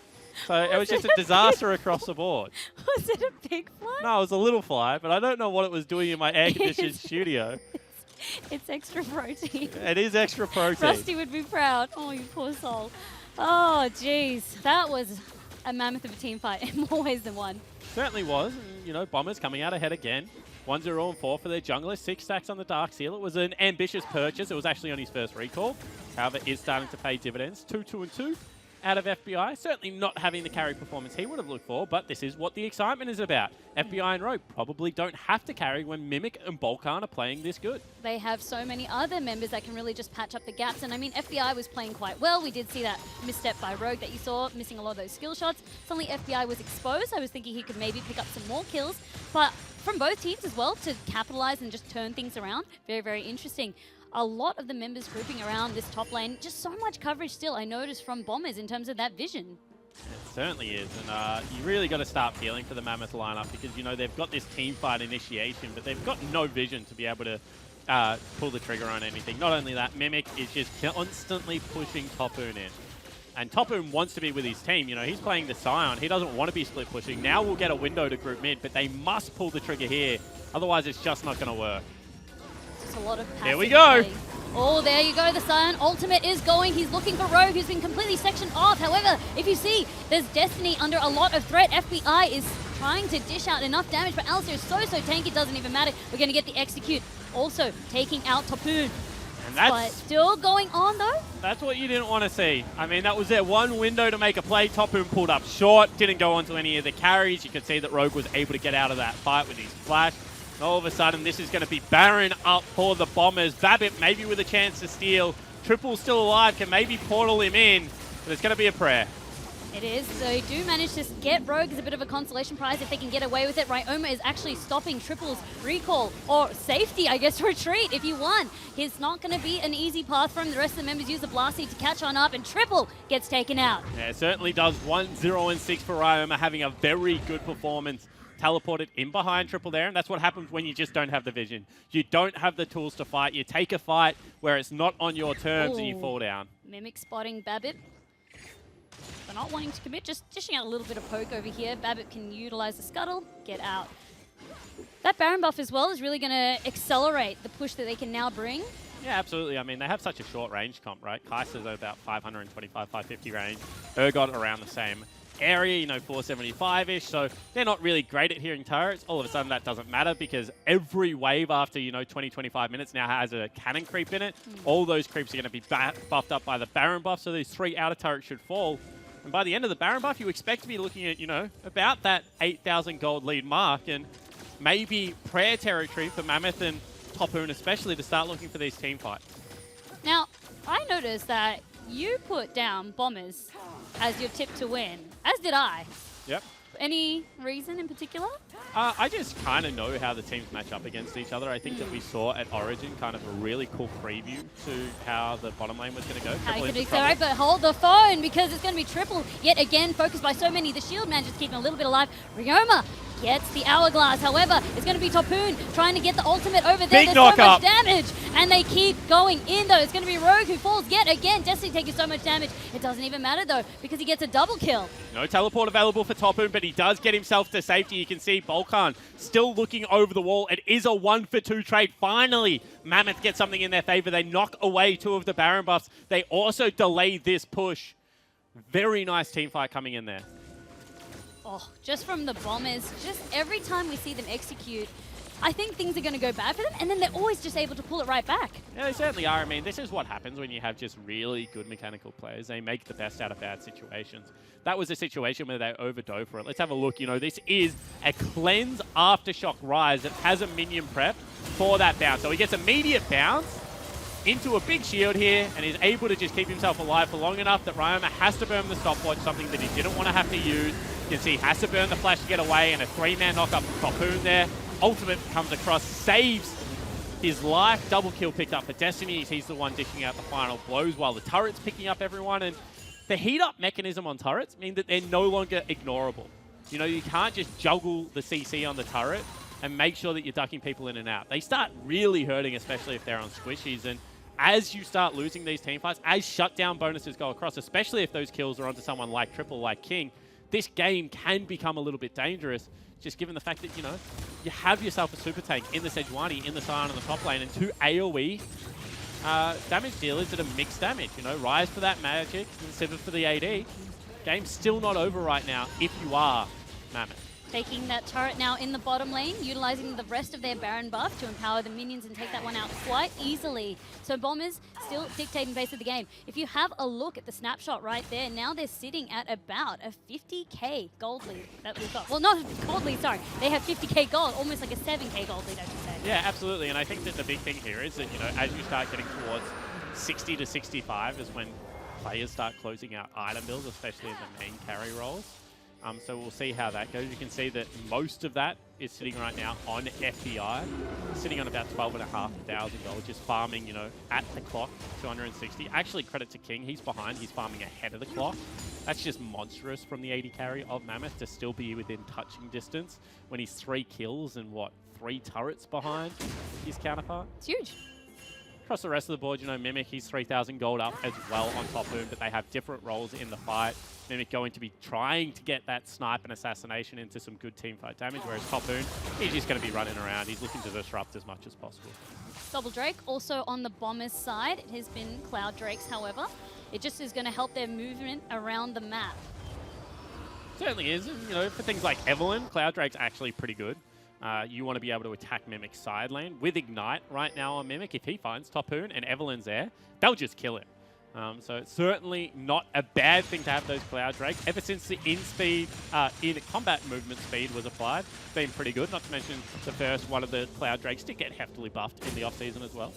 So it was just a disaster across the board. Was it a big fly? No, it was a little fly, but I don't know what it was doing in my air-conditioned studio. It's extra protein. It is extra protein. Rusty would be proud. Oh, you poor soul. Oh, jeez. That was a mammoth of a team fight in more ways than one. Certainly was. And, you know, Bombers coming out ahead again. 1-0 and 4 for their jungler. 6 stacks on the Dark Seal. It was an ambitious purchase. It was actually on his first recall. However, is starting to pay dividends. 2-2 and 2 out of FBI. Certainly not having the carry performance he would have looked for, but this is what the excitement is about. FBI and Rogue probably don't have to carry when Mimic and Balkan are playing this good. They have so many other members that can really just patch up the gaps. And I mean, FBI was playing quite well. We did see that misstep by Rogue that you saw, missing a lot of those skill shots. Suddenly FBI was exposed. I was thinking he could maybe pick up some more kills. But from both teams as well to capitalize and just turn things around. Very, very interesting. A lot of the members grouping around this top lane. Just so much coverage still, I noticed, from Bombers in terms of that vision. It certainly is. And you really got to start feeling for the Mammoth lineup because, you know, they've got this team fight initiation, but they've got no vision to be able to pull the trigger on anything. Not only that, Mimic is just constantly pushing Topoon in. And Topoon wants to be with his team. You know, he's playing the Scion. He doesn't want to be split pushing. Now we'll get a window to group mid, but they must pull the trigger here. Otherwise, it's just not going to work. Just a lot of passive Here we go. play. Oh, there you go. The Scion ultimate is going. He's looking for Rogue, who's been completely sectioned off. However, if you see, there's Destiny under a lot of threat. FBI is trying to dish out enough damage, but Alistair is so tanky, it doesn't even matter. We're going to get the execute. Also, taking out Topoon. And that's But still going on, though. That's what you didn't want to see. I mean, that was their one window to make a play. Topoon pulled up short, didn't go onto any of the carries. You could see that Rogue was able to get out of that fight with his flash. And all of a sudden, this is going to be Baron up for the Bombers. Babbitt maybe with a chance to steal. Triple still alive, can maybe portal him in, but it's going to be a prayer. It is. So they do manage to get Rogue as a bit of a consolation prize if they can get away with it. Ryoma is actually stopping Triple's recall, or safety, I guess, retreat if you want. It's not going to be an easy path for him. The rest of the members use the Blast Seed to catch on up, and Triple gets taken out. Yeah, it certainly does. 1-0 and 6 for Ryoma, having a very good performance. Teleported in behind Triple there, and that's what happens when you just don't have the vision. You don't have the tools to fight. You take a fight where it's not on your terms and you fall down. Mimic spotting Babbitt. They're not wanting to commit, just dishing out a little bit of poke over here. Babbitt can utilize the scuttle, get out. That Baron buff as well is really going to accelerate the push that they can now bring. Yeah, absolutely. I mean, they have such a short range comp, right? Kaiser's about 525, 550 range. Urgot around the same area, you know, 475-ish. So they're not really great at hearing turrets. All of a sudden, that doesn't matter because every wave after, you know, 20, 25 minutes now has a cannon creep in it. All those creeps are going to be buffed up by the Baron buff. So these 3 outer turrets should fall. And by the end of the Baron buff, you expect to be looking at, about that 8,000 gold lead mark, and maybe prayer territory for Mammoth and Topoon especially to start looking for these team fights. Now, I noticed that you put down Bombers as your tip to win, as did I. Yep. Any reason in particular? I just kind of know how the teams match up against each other. I think that we saw at Origin kind of a really cool preview to how the bottom lane was going to go. How you could be so right, but hold the phone because it's going to be triple. Yet again, focused by so many. The shield man just keeping a little bit alive. Ryoma gets the hourglass. However, it's going to be Topoon trying to get the ultimate over there. Big There's so knock much damage, and they keep going in though. It's going to be Rogue who falls yet again. Destiny taking so much damage. It doesn't even matter though because he gets a double kill. No teleport available for Topoon, but he does get himself to safety. You can see Volkan still looking over the wall. It is a 1-for-2 trade. Finally, Mammoth gets something in their favor. They knock away 2 of the Baron buffs. They also delay this push. Very nice team fight coming in there. Oh, just from the Bombers, just every time we see them execute, I think things are going to go bad for them, and then they're always just able to pull it right back. Yeah, they certainly are. I mean, this is what happens when you have just really good mechanical players. They make the best out of bad situations. That was a situation where they overdove for it. Let's have a look. This is a cleanse aftershock rise that has a minion prep for that bounce. So he gets immediate bounce into a big shield here and is able to just keep himself alive for long enough that Ryoma has to burn the stopwatch, something that he didn't want to have to use. You can see he has to burn the flash to get away, and a 3-man knock-up from Topoon there. Ultimate comes across, saves his life. Double kill picked up for Destiny. He's the one dishing out the final blows while the turret's picking up everyone. And the heat-up mechanism on turrets mean that they're no longer ignorable. You can't just juggle the CC on the turret and make sure that you're ducking people in and out. They start really hurting, especially if they're on squishies. And as you start losing these team fights, as shutdown bonuses go across, especially if those kills are onto someone like Triple, like King, this game can become a little bit dangerous, just given the fact that, you have yourself a super tank in the Sejuani, in the Sion on the top lane, and 2 AoE damage dealers that are mixed damage. Rise for that magic and Sivir for the AD. Game's still not over right now if you are Mammoth. Taking that turret now in the bottom lane, utilizing the rest of their Baron buff to empower the minions and take that one out quite easily. So Bombers still dictating pace of the game. If you have a look at the snapshot right there, now they're sitting at about a 50k gold lead that we've got. Well, not gold lead, sorry. They have 50k gold, almost like a 7k gold lead, I should say. Yeah, absolutely. And I think that the big thing here is that, as you start getting towards 60 to 65 is when players start closing out item builds, especially in the main carry roles. So we'll see how that goes. You can see that most of that is sitting right now on FBI, sitting on about 12,500 gold, just farming, at the clock, 260. Actually, credit to King. He's behind. He's farming ahead of the clock. That's just monstrous from the AD carry of Mammoth to still be within touching distance when he's 3 kills and, 3 turrets behind his counterpart. It's huge. Across the rest of the board, Mimic, he's 3,000 gold up as well on Topoon, but they have different roles in the fight. Mimic going to be trying to get that snipe and assassination into some good teamfight damage, whereas Topoon, he's just going to be running around. He's looking to disrupt as much as possible. Double Drake also on the Bombers side. It has been Cloud Drakes, however. It just is going to help their movement around the map. Certainly is. And, for things like Evelyn, Cloud Drake's actually pretty good. You want to be able to attack Mimic's side lane. With Ignite right now on Mimic, if he finds Topoon and Evelyn's there, they'll just kill him. So it's certainly not a bad thing to have those Cloud Drakes. Ever since the in combat movement speed was applied, it's been pretty good. Not to mention the first one of the Cloud Drakes did get heftily buffed in the off-season as well.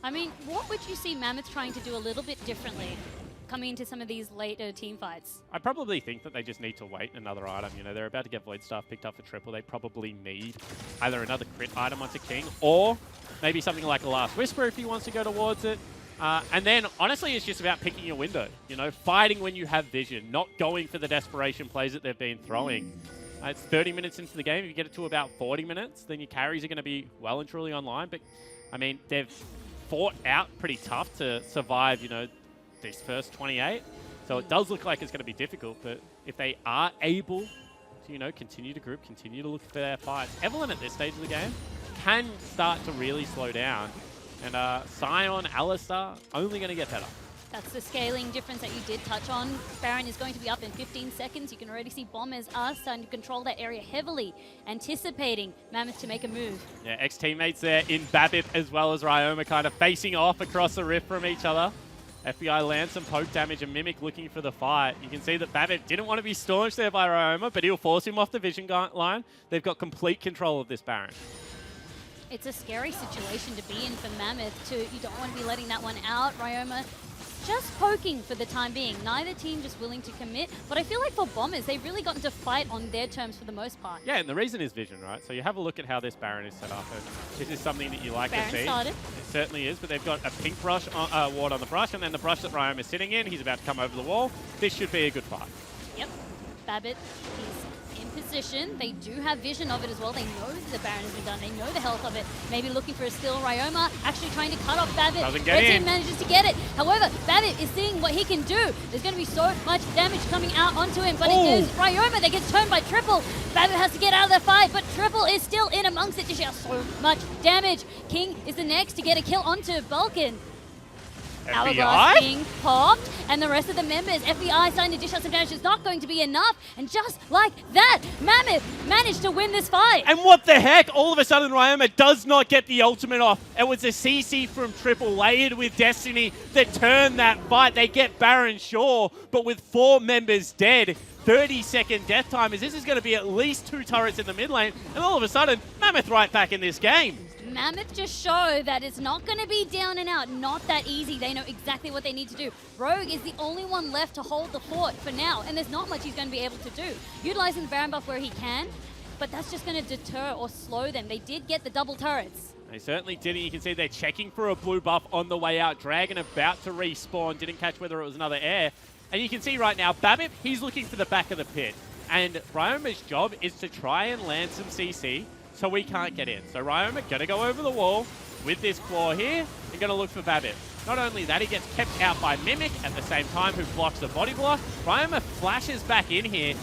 I mean, what would you see Mammoth trying to do a little bit differently coming into some of these later team fights? I probably think that they just need to wait another item. They're about to get Void Staff picked up for triple. They probably need either another crit item onto King or maybe something like a Last Whisper if he wants to go towards it. And then, honestly, it's just about picking your window. Fighting when you have vision, not going for the desperation plays that they've been throwing. It's 30 minutes into the game. If you get it to about 40 minutes, then your carries are going to be well and truly online. But, I mean, they've fought out pretty tough to survive, this first 28. So it does look like it's going to be difficult. But if they are able to, continue to group, continue to look for their fights, Evelyn at this stage of the game can start to really slow down. And Sion, Alistar, only going to get better. That's the scaling difference that you did touch on. Baron is going to be up in 15 seconds. You can already see Bombers are starting to control that area heavily, anticipating Mammoth to make a move. Yeah, ex-teammates there in Babip as well as Ryoma kind of facing off across the rift from each other. FBI lands some poke damage and Mimic looking for the fight. You can see that Babbitt didn't want to be staunched there by Ryoma, but he'll force him off the vision line. They've got complete control of this Baron. It's a scary situation to be in for Mammoth, too. You don't want to be letting that one out. Ryoma just poking for the time being. Neither team just willing to commit. But I feel like for Bombers, they've really gotten to fight on their terms for the most part. Yeah, and the reason is vision, right? So you have a look at how this Baron is set up. And this is something that you like Baron to see. started. It certainly is, but they've got a pink brush ward on the brush, and then the brush that Ryoma is sitting in, he's about to come over the wall. This should be a good fight. Yep. Babbitt is in position. They do have vision of it as well. They know that the Baron has been done. They know the health of it. Maybe looking for a steal. Ryoma actually trying to cut off Babbitt. Doesn't get Red in. team manages to get it. However, Babbitt is seeing what he can do. There's going to be so much damage coming out onto him, but it is Ryoma that gets turned by Triple. Babbitt has to get out of the fight, but Triple is still in amongst it. Dish out so much damage. King is the next to get a kill onto Balkan. Hourglass being popped, and the rest of the members, FBI starting to dish out some damage. It's not going to be enough, and just like that, Mammoth managed to win this fight. And what the heck? All of a sudden, Ryoma does not get the ultimate off. It was a CC from Triple layered with Destiny that turned that fight. They get Baron Shaw, but with 4 members dead, 30-second death timers. This is going to be at least 2 turrets in the mid lane, and all of a sudden, Mammoth right back in this game. Mammoth just show that it's not going to be down and out, not that easy. They know exactly what they need to do. Rogue is the only one left to hold the fort for now, and there's not much he's going to be able to do. Utilizing the Baron buff where he can, but that's just going to deter or slow them. They did get the double turrets. They certainly did it. You can see they're checking for a blue buff on the way out. Dragon about to respawn. Didn't catch whether it was another air. And you can see right now, Babbitt, he's looking for the back of the pit. And Ryoma's job is to try and land some CC so we can't get in. So Ryoma going to go over the wall with this claw here and going to look for Babbitt. Not only that, he gets kept out by Mimic at the same time, who blocks the body block. Ryoma flashes back in here.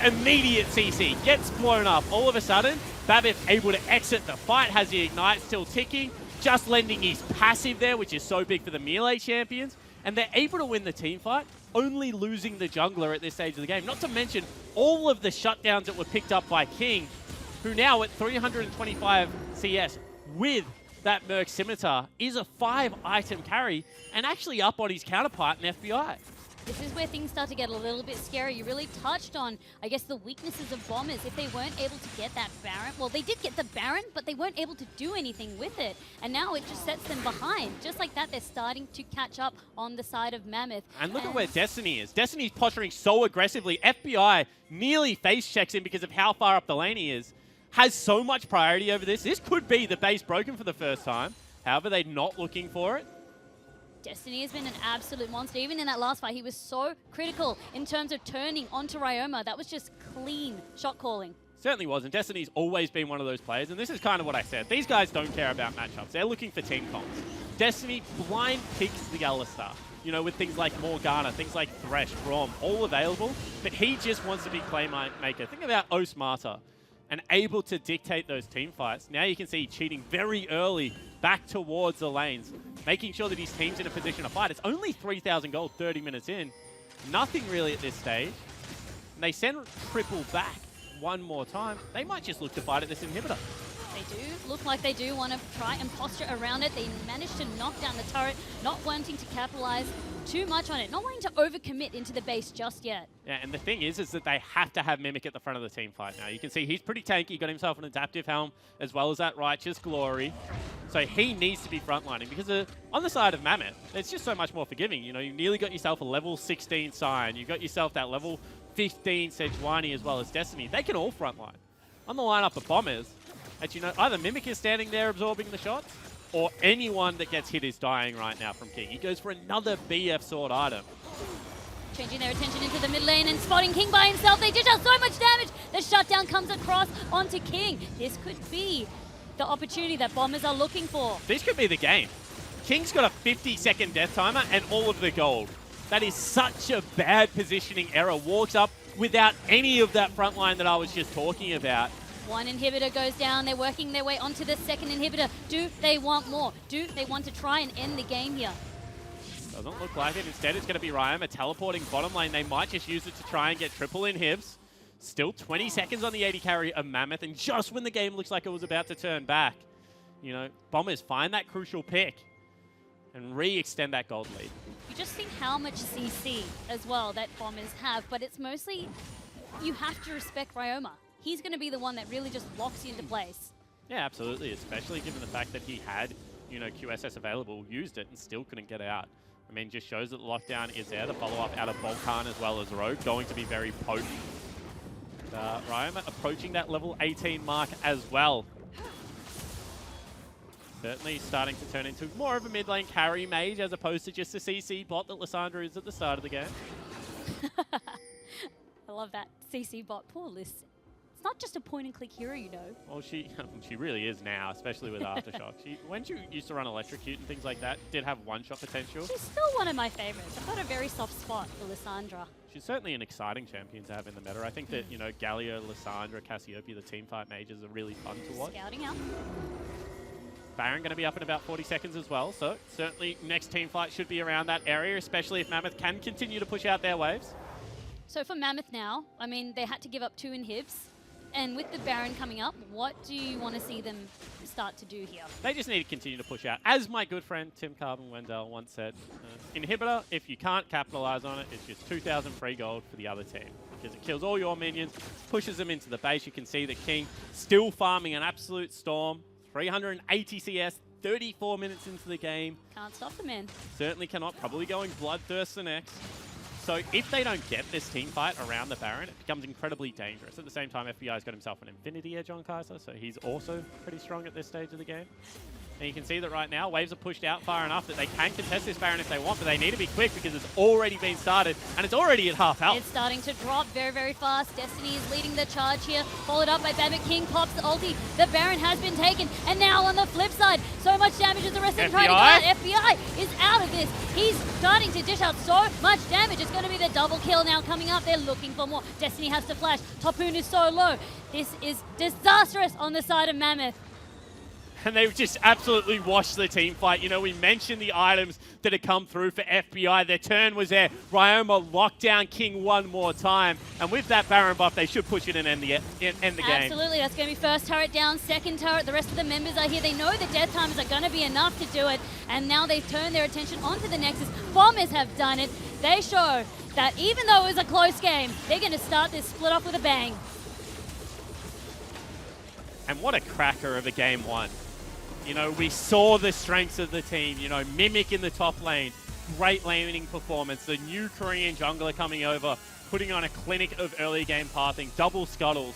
Immediate CC gets blown up. All of a sudden, Babbitt able to exit the fight, has the Ignite still ticking, just lending his passive there, which is so big for the melee champions. And they're able to win the team fight, only losing the jungler at this stage of the game. Not to mention all of the shutdowns that were picked up by King, who now at 325 CS with that Merc Scimitar is a 5-item carry and actually up on his counterpart in FBI. This is where things start to get a little bit scary. You really touched on, I guess, the weaknesses of Bombers. If they weren't able to get that Baron, well, they did get the Baron, but they weren't able to do anything with it. And now it just sets them behind. Just like that, they're starting to catch up on the side of Mammoth. And look at where Destiny is. Destiny's posturing so aggressively. FBI nearly face checks him because of how far up the lane he is. Has so much priority over this. This could be the base broken for the first time. However, they're not looking for it. Destiny has been an absolute monster. Even in that last fight, he was so critical in terms of turning onto Ryoma. That was just clean shot calling. Certainly was, and Destiny's always been one of those players, and this is kind of what I said. These guys don't care about matchups. They're looking for team comps. Destiny blind picks the Alistar, you know, with things like Morgana, things like Thresh, Braum, all available, but he just wants to be playmaker. Think about Osmata and able to dictate those team fights. Now you can see cheating very early back towards the lanes, making sure that his team's in a position to fight. It's only 3,000 gold 30 minutes in. Nothing really at this stage. And they send Triple back one more time. They might just look to fight at this inhibitor. They do look like they do want to try and posture around it. They managed to knock down the turret, not wanting to capitalize too much on it, not wanting to overcommit into the base just yet. Yeah, and the thing is that they have to have Mimic at the front of the team fight now. You can see he's pretty tanky. He got himself an adaptive helm as well as that Righteous Glory. So he needs to be frontlining because on the side of Mammoth, it's just so much more forgiving. You know, you've nearly got yourself a level 16 Sion. You've got yourself that level 15 Sejuani as well as Destiny. They can all frontline. On the lineup of Bombers, as you know, either Mimic is standing there absorbing the shots, or anyone that gets hit is dying right now from King. He goes for another BF sword item. Changing their attention into the mid lane and spotting King by himself. They dish out so much damage. The shutdown comes across onto King. This could be the opportunity that Bombers are looking for. This could be the game. King's got a 50-second death timer and all of the gold. That is such a bad positioning error. Walks up without any of that front line that I was just talking about. One inhibitor goes down. They're working their way onto the second inhibitor. Do they want more? Do they want to try and end the game here? Doesn't look like it. Instead, it's going to be Ryoma teleporting bottom lane. They might just use it to try and get triple inhibs. Still 20 seconds on the 80 carry of Mammoth, and just when the game looks like it was about to turn back, you know, Bombers find that crucial pick and re-extend that gold lead. You just see how much CC as well that Bombers have, but it's mostly you have to respect Ryoma. He's going to be the one that really just locks you into place. Yeah, absolutely, especially given the fact that he had, QSS available, used it, and still couldn't get out. I mean, just shows that the lockdown is there. The follow-up out of Volcan as well as Rogue, going to be very potent. Ryoma approaching that level 18 mark as well. Certainly starting to turn into more of a mid lane carry mage as opposed to just a CC bot that Lissandra is at the start of the game. I love that CC bot. Poor Liss. It's not just a point-and-click hero, you know. Well, she really is now, especially with Aftershock. When she used to run Electrocute and things like that, did have one-shot potential. She's still one of my favorites. I've got a very soft spot for Lissandra. She's certainly an exciting champion to have in the meta. I think that, Galio, Lissandra, Cassiopeia, the teamfight mages are really fun to watch. Scouting out. Baron going to be up in about 40 seconds as well, so certainly next team fight should be around that area, especially if Mammoth can continue to push out their waves. So for Mammoth now, I mean, they had to give up 2 inhibs, and with the Baron coming up, what do you want to see them start to do here? They just need to continue to push out. As my good friend Tim Carbon-Wendell once said, inhibitor, if you can't capitalize on it, it's just 2,000 free gold for the other team. Because it kills all your minions, pushes them into the base. You can see the King still farming an absolute storm. 380 CS, 34 minutes into the game. Can't stop the man. Certainly cannot. Probably going Bloodthirst the next. So if they don't get this team fight around the Baron, it becomes incredibly dangerous. At the same time, FBI's got himself an Infinity Edge on Kai'Sa, so he's also pretty strong at this stage of the game. And you can see that right now, waves are pushed out far enough that they can contest this Baron if they want, but they need to be quick because it's already been started, and it's already at half health. It's starting to drop very, very fast. Destiny is leading the charge here, followed up by Babbitt. King pops the ulti. The Baron has been taken, and now on the flip side, so much damage as the rest of them trying to get out. FBI is out of this. He's starting to dish out so much damage. It's going to be the double kill now coming up. They're looking for more. Destiny has to flash. Topoon is so low. This is disastrous on the side of Mammoth. And they've just absolutely washed the team fight. We mentioned the items that had come through for FBI. Their turn was there. Ryoma locked down King one more time. And with that Baron buff, they should push it and end the game. Absolutely. That's going to be first turret down, second turret. The rest of the members are here. They know the death times are going to be enough to do it. And now they've turned their attention onto the Nexus. Bombers have done it. They show that even though it was a close game, they're going to start this split off with a bang. And what a cracker of a game one. We saw the strengths of the team. Mimic in the top lane, great laning performance. The new Korean jungler coming over, putting on a clinic of early game pathing, double scuttles,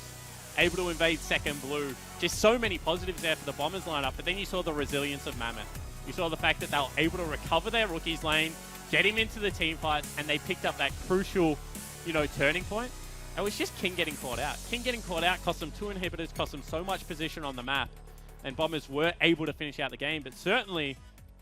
able to invade second blue. Just so many positives there for the Bombers lineup. But then you saw the resilience of Mammoth. You saw the fact that they were able to recover their rookie's lane, get him into the team fight, and they picked up that crucial, turning point. It was just King getting caught out. King getting caught out cost them 2 inhibitors, cost them so much position on the map. And Bombers were able to finish out the game, but certainly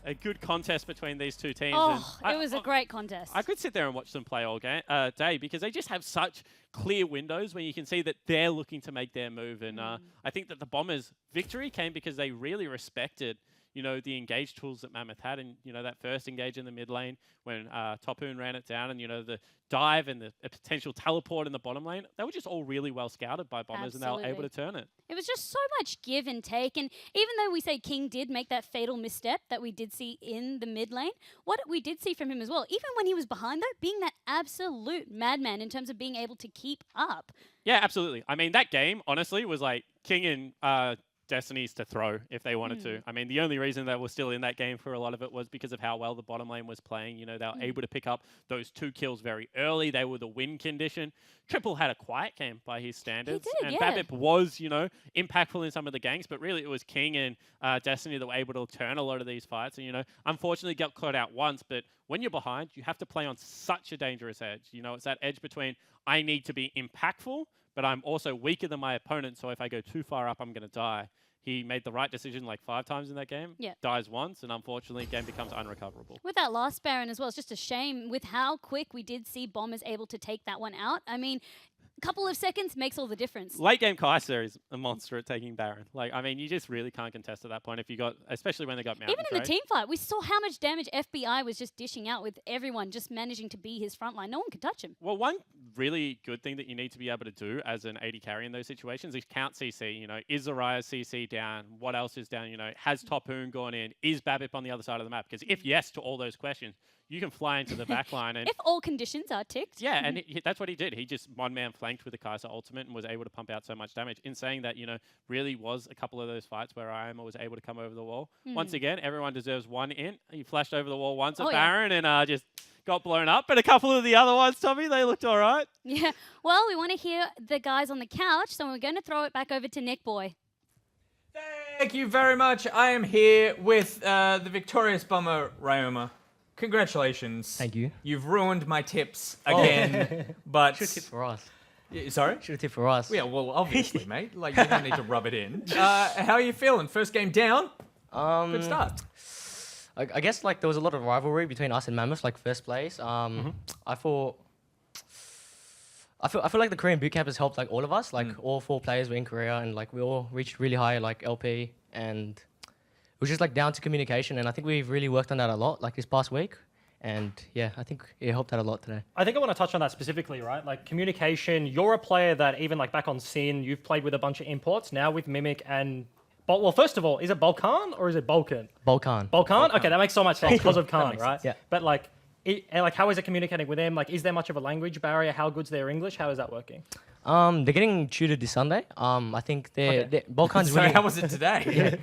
a good contest between these two teams. Oh, it was a great contest. I could sit there and watch them play all day because they just have such clear windows where you can see that they're looking to make their move. And I think that the Bombers' victory came because they really respected the engage tools that Mammoth had, and that first engage in the mid lane when Topoon ran it down, and the dive and the potential teleport in the bottom lane, they were just all really well scouted by Bombers. Absolutely. And they were able to turn it. It was just so much give and take, and even though we say King did make that fatal misstep that we did see in the mid lane, what we did see from him as well, even when he was behind though, being that absolute madman in terms of being able to keep up. Yeah, absolutely. I mean, that game honestly was like King and Destinies to throw if they wanted to. I mean, the only reason they were still in that game for a lot of it was because of how well the bottom lane was playing. They were able to pick up those 2 kills very early. They were the win condition. Triple had a quiet game by his standards. He did, and Babbitt was, impactful in some of the ganks, but really it was King and Destiny that were able to turn a lot of these fights. And, unfortunately got caught out once, but when you're behind, you have to play on such a dangerous edge. It's that edge between I need to be impactful, but I'm also weaker than my opponent, so if I go too far up, I'm going to die. He made the right decision like 5 times in that game, dies once, and unfortunately, the game becomes unrecoverable. With that last Baron as well, it's just a shame with how quick we did see Bombers able to take that one out. I mean, a couple of seconds makes all the difference. Late game Kai'Sa is a monster at taking Baron. You just really can't contest at that point if you got, especially when they got Mountain Even in the team fight, we saw how much damage FBI was just dishing out with everyone just managing to be his front line. No one could touch him. Well, one really good thing that you need to be able to do as an AD carry in those situations is count CC. You know, is Zariah's CC down? What else is down? You know, has Topoon gone in? Is Babip on the other side of the map? Because if yes to all those questions, you can fly into the back line. And if all conditions are ticked. yeah, and that's what he did. He just one-man flanked with the Kai'Sa ultimate and was able to pump out so much damage. In saying that, you know, really was a couple of those fights where Iama was able to come over the wall. Once again, everyone deserves one in. He flashed over the wall once at Baron and just got blown up. But a couple of the other ones, Tommy, they looked all right. Yeah. Well, we want to hear the guys on the couch, so we're going to throw it back over to Nick Boy. Thank you very much. I am here with the victorious bomber, Ryoma. Congratulations. Thank you. You've ruined my tips again, but... Should have tipped for us. Sorry? Should have tipped for us. Yeah, well, obviously, mate. Like, you don't need to rub it in. How are you feeling? First game down? Good start. I guess like there was a lot of rivalry between us and Mammoth, like first place. I feel like the Korean bootcamp has helped like all of us. Like all 4 players were in Korea, and like we all reached really high like LP, and it was just like down to communication. And I think we've really worked on that a lot like this past week. And yeah, I think it helped out a lot today. I think I want to touch on that specifically, right? Like communication. You're a player that even like back on Sin, you've played with a bunch of imports. Now with Mimic and well, first of all, is it Balkan or is it Balkan? Balkan. Balkan? Okay, that makes so much sense because of Khan, right? sense. Yeah. But like, how is it communicating with them? Like, is there much of a language barrier? How good's their English? How is that working? They're getting tutored this Sunday. I think Balkan's So really... how was it today?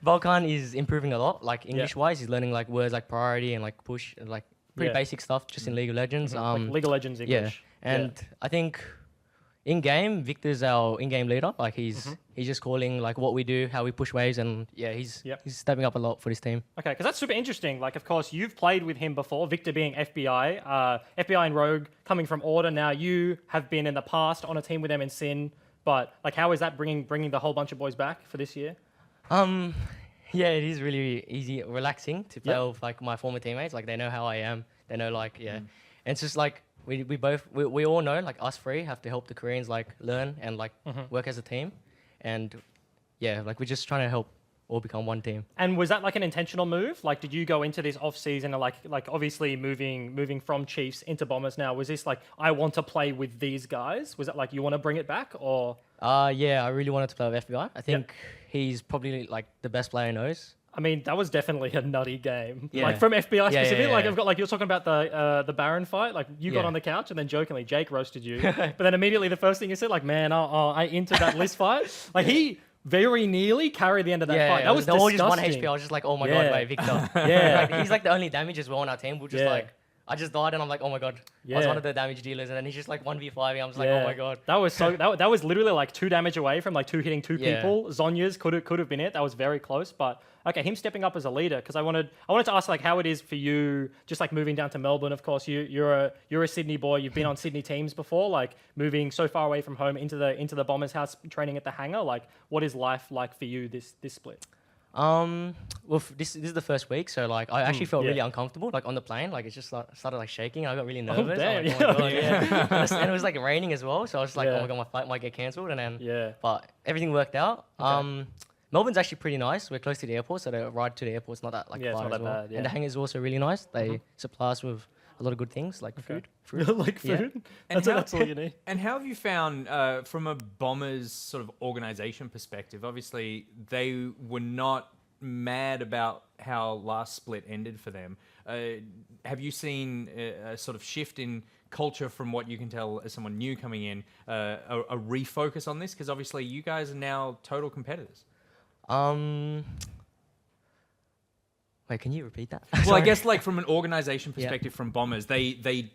Balkan is improving a lot. Like English-wise, he's learning like words like priority and like push, and, like pretty basic stuff just in League of Legends. Like League of Legends English. Yeah, and I think in-game, Victor's our in-game leader. Like he's just calling like what we do, how we push waves, and yeah, he's stepping up a lot for this team. Okay, because that's super interesting. Like, of course, you've played with him before. Victor being FBI, FBI and Rogue coming from Order. Now you have been in the past on a team with them in Sin. But like, how is that bringing the whole bunch of boys back for this year? Yeah, it is really easy, relaxing to play with like my former teammates. Like they know how I am. They know like and it's just like. We all know like us 3 have to help the Koreans like learn and like work as a team, and yeah, like we're just trying to help all become one team. And was that like an intentional move? Like, did you go into this off season and like obviously moving from Chiefs into Bombers now? Was this like I want to play with these guys? Was it like you want to bring it back or? Yeah, I really wanted to play with FBI. I think he's probably like the best player knows. I mean, that was definitely a nutty game. Yeah. Like from FBI specifically, yeah. like I've got like you're talking about the Baron fight. Like you got on the couch and then jokingly Jake roasted you, but then immediately the first thing you said, like, man, I entered that list fight. Like he very nearly carried the end of that fight. That was disgusting. Just 1 HP. I was just like, oh my god, wait, Victor. Like, he's like the only damage as well on our team. We're just like. I just died and I'm like, oh my god, I was one of the damage dealers, and then he's just like 1v5. I'm just like, oh my god. That was so that was literally like 2 damage away from like 2 hitting 2 people. Zonya's could have been it. That was very close, but okay, him stepping up as a leader, because I wanted to ask like how it is for you, just like moving down to Melbourne. Of course, you're a Sydney boy. You've been on Sydney teams before, like moving so far away from home into the Bombers house, training at the hangar. Like, what is life like for you this split? Well, this is the first week, so like I actually felt really uncomfortable, like on the plane, like it just started like shaking. I got really nervous. Damn, like, oh my god, and it was like raining as well, so I was like, oh my god, my flight might get cancelled, and then but everything worked out. Melbourne's actually pretty nice. We're close to the airport, so the ride to the airport's not that like far as well. Bad, and the hangar's also really nice. They supply us with a lot of good things like food. Like food. And that's all you need. And how have you found, from a Bombers sort of organization perspective, obviously they were not mad about how last split ended for them. Have you seen a sort of shift in culture from what you can tell as someone new coming in, a refocus on this? Because obviously you guys are now total competitors. Wait, can you repeat that? Well, I guess like from an organization perspective from Bombers, they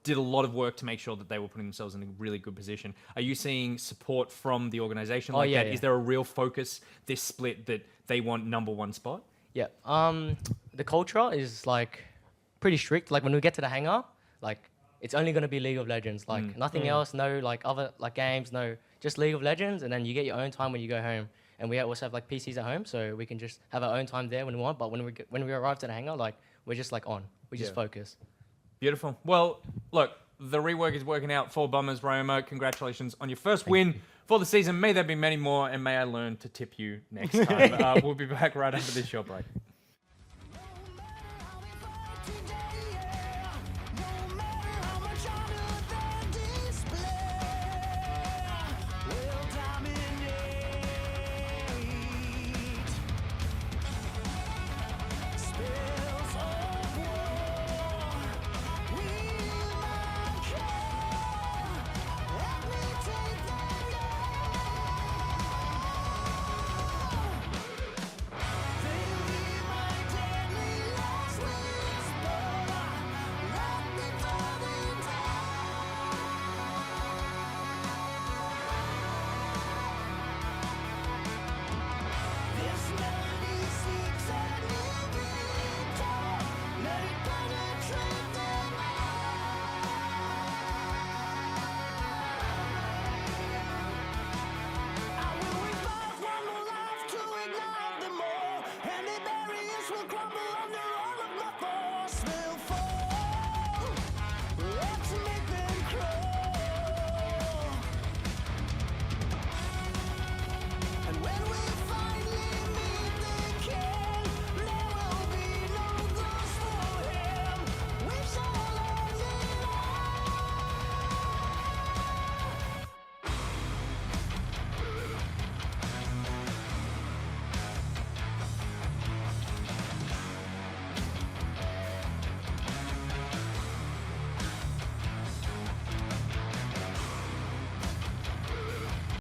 did a lot of work to make sure that they were putting themselves in a really good position. Are you seeing support from the organization like that? Is there a real focus this split that they want #1 spot? Yeah. The culture is like pretty strict. Like when we get to the hangar, like it's only going to be League of Legends. Like nothing else, no like other like games, no, just League of Legends. And then you get your own time when you go home. And we also have like PCs at home, so we can just have our own time there when we want. But when we arrive to the hangar, like we're just like on. We just focus. Beautiful. Well, look, the rework is working out for Bombers. Ryoma, congratulations on your first win for the season. May there be many more, and may I learn to tip you next time. We'll be back right after this short break.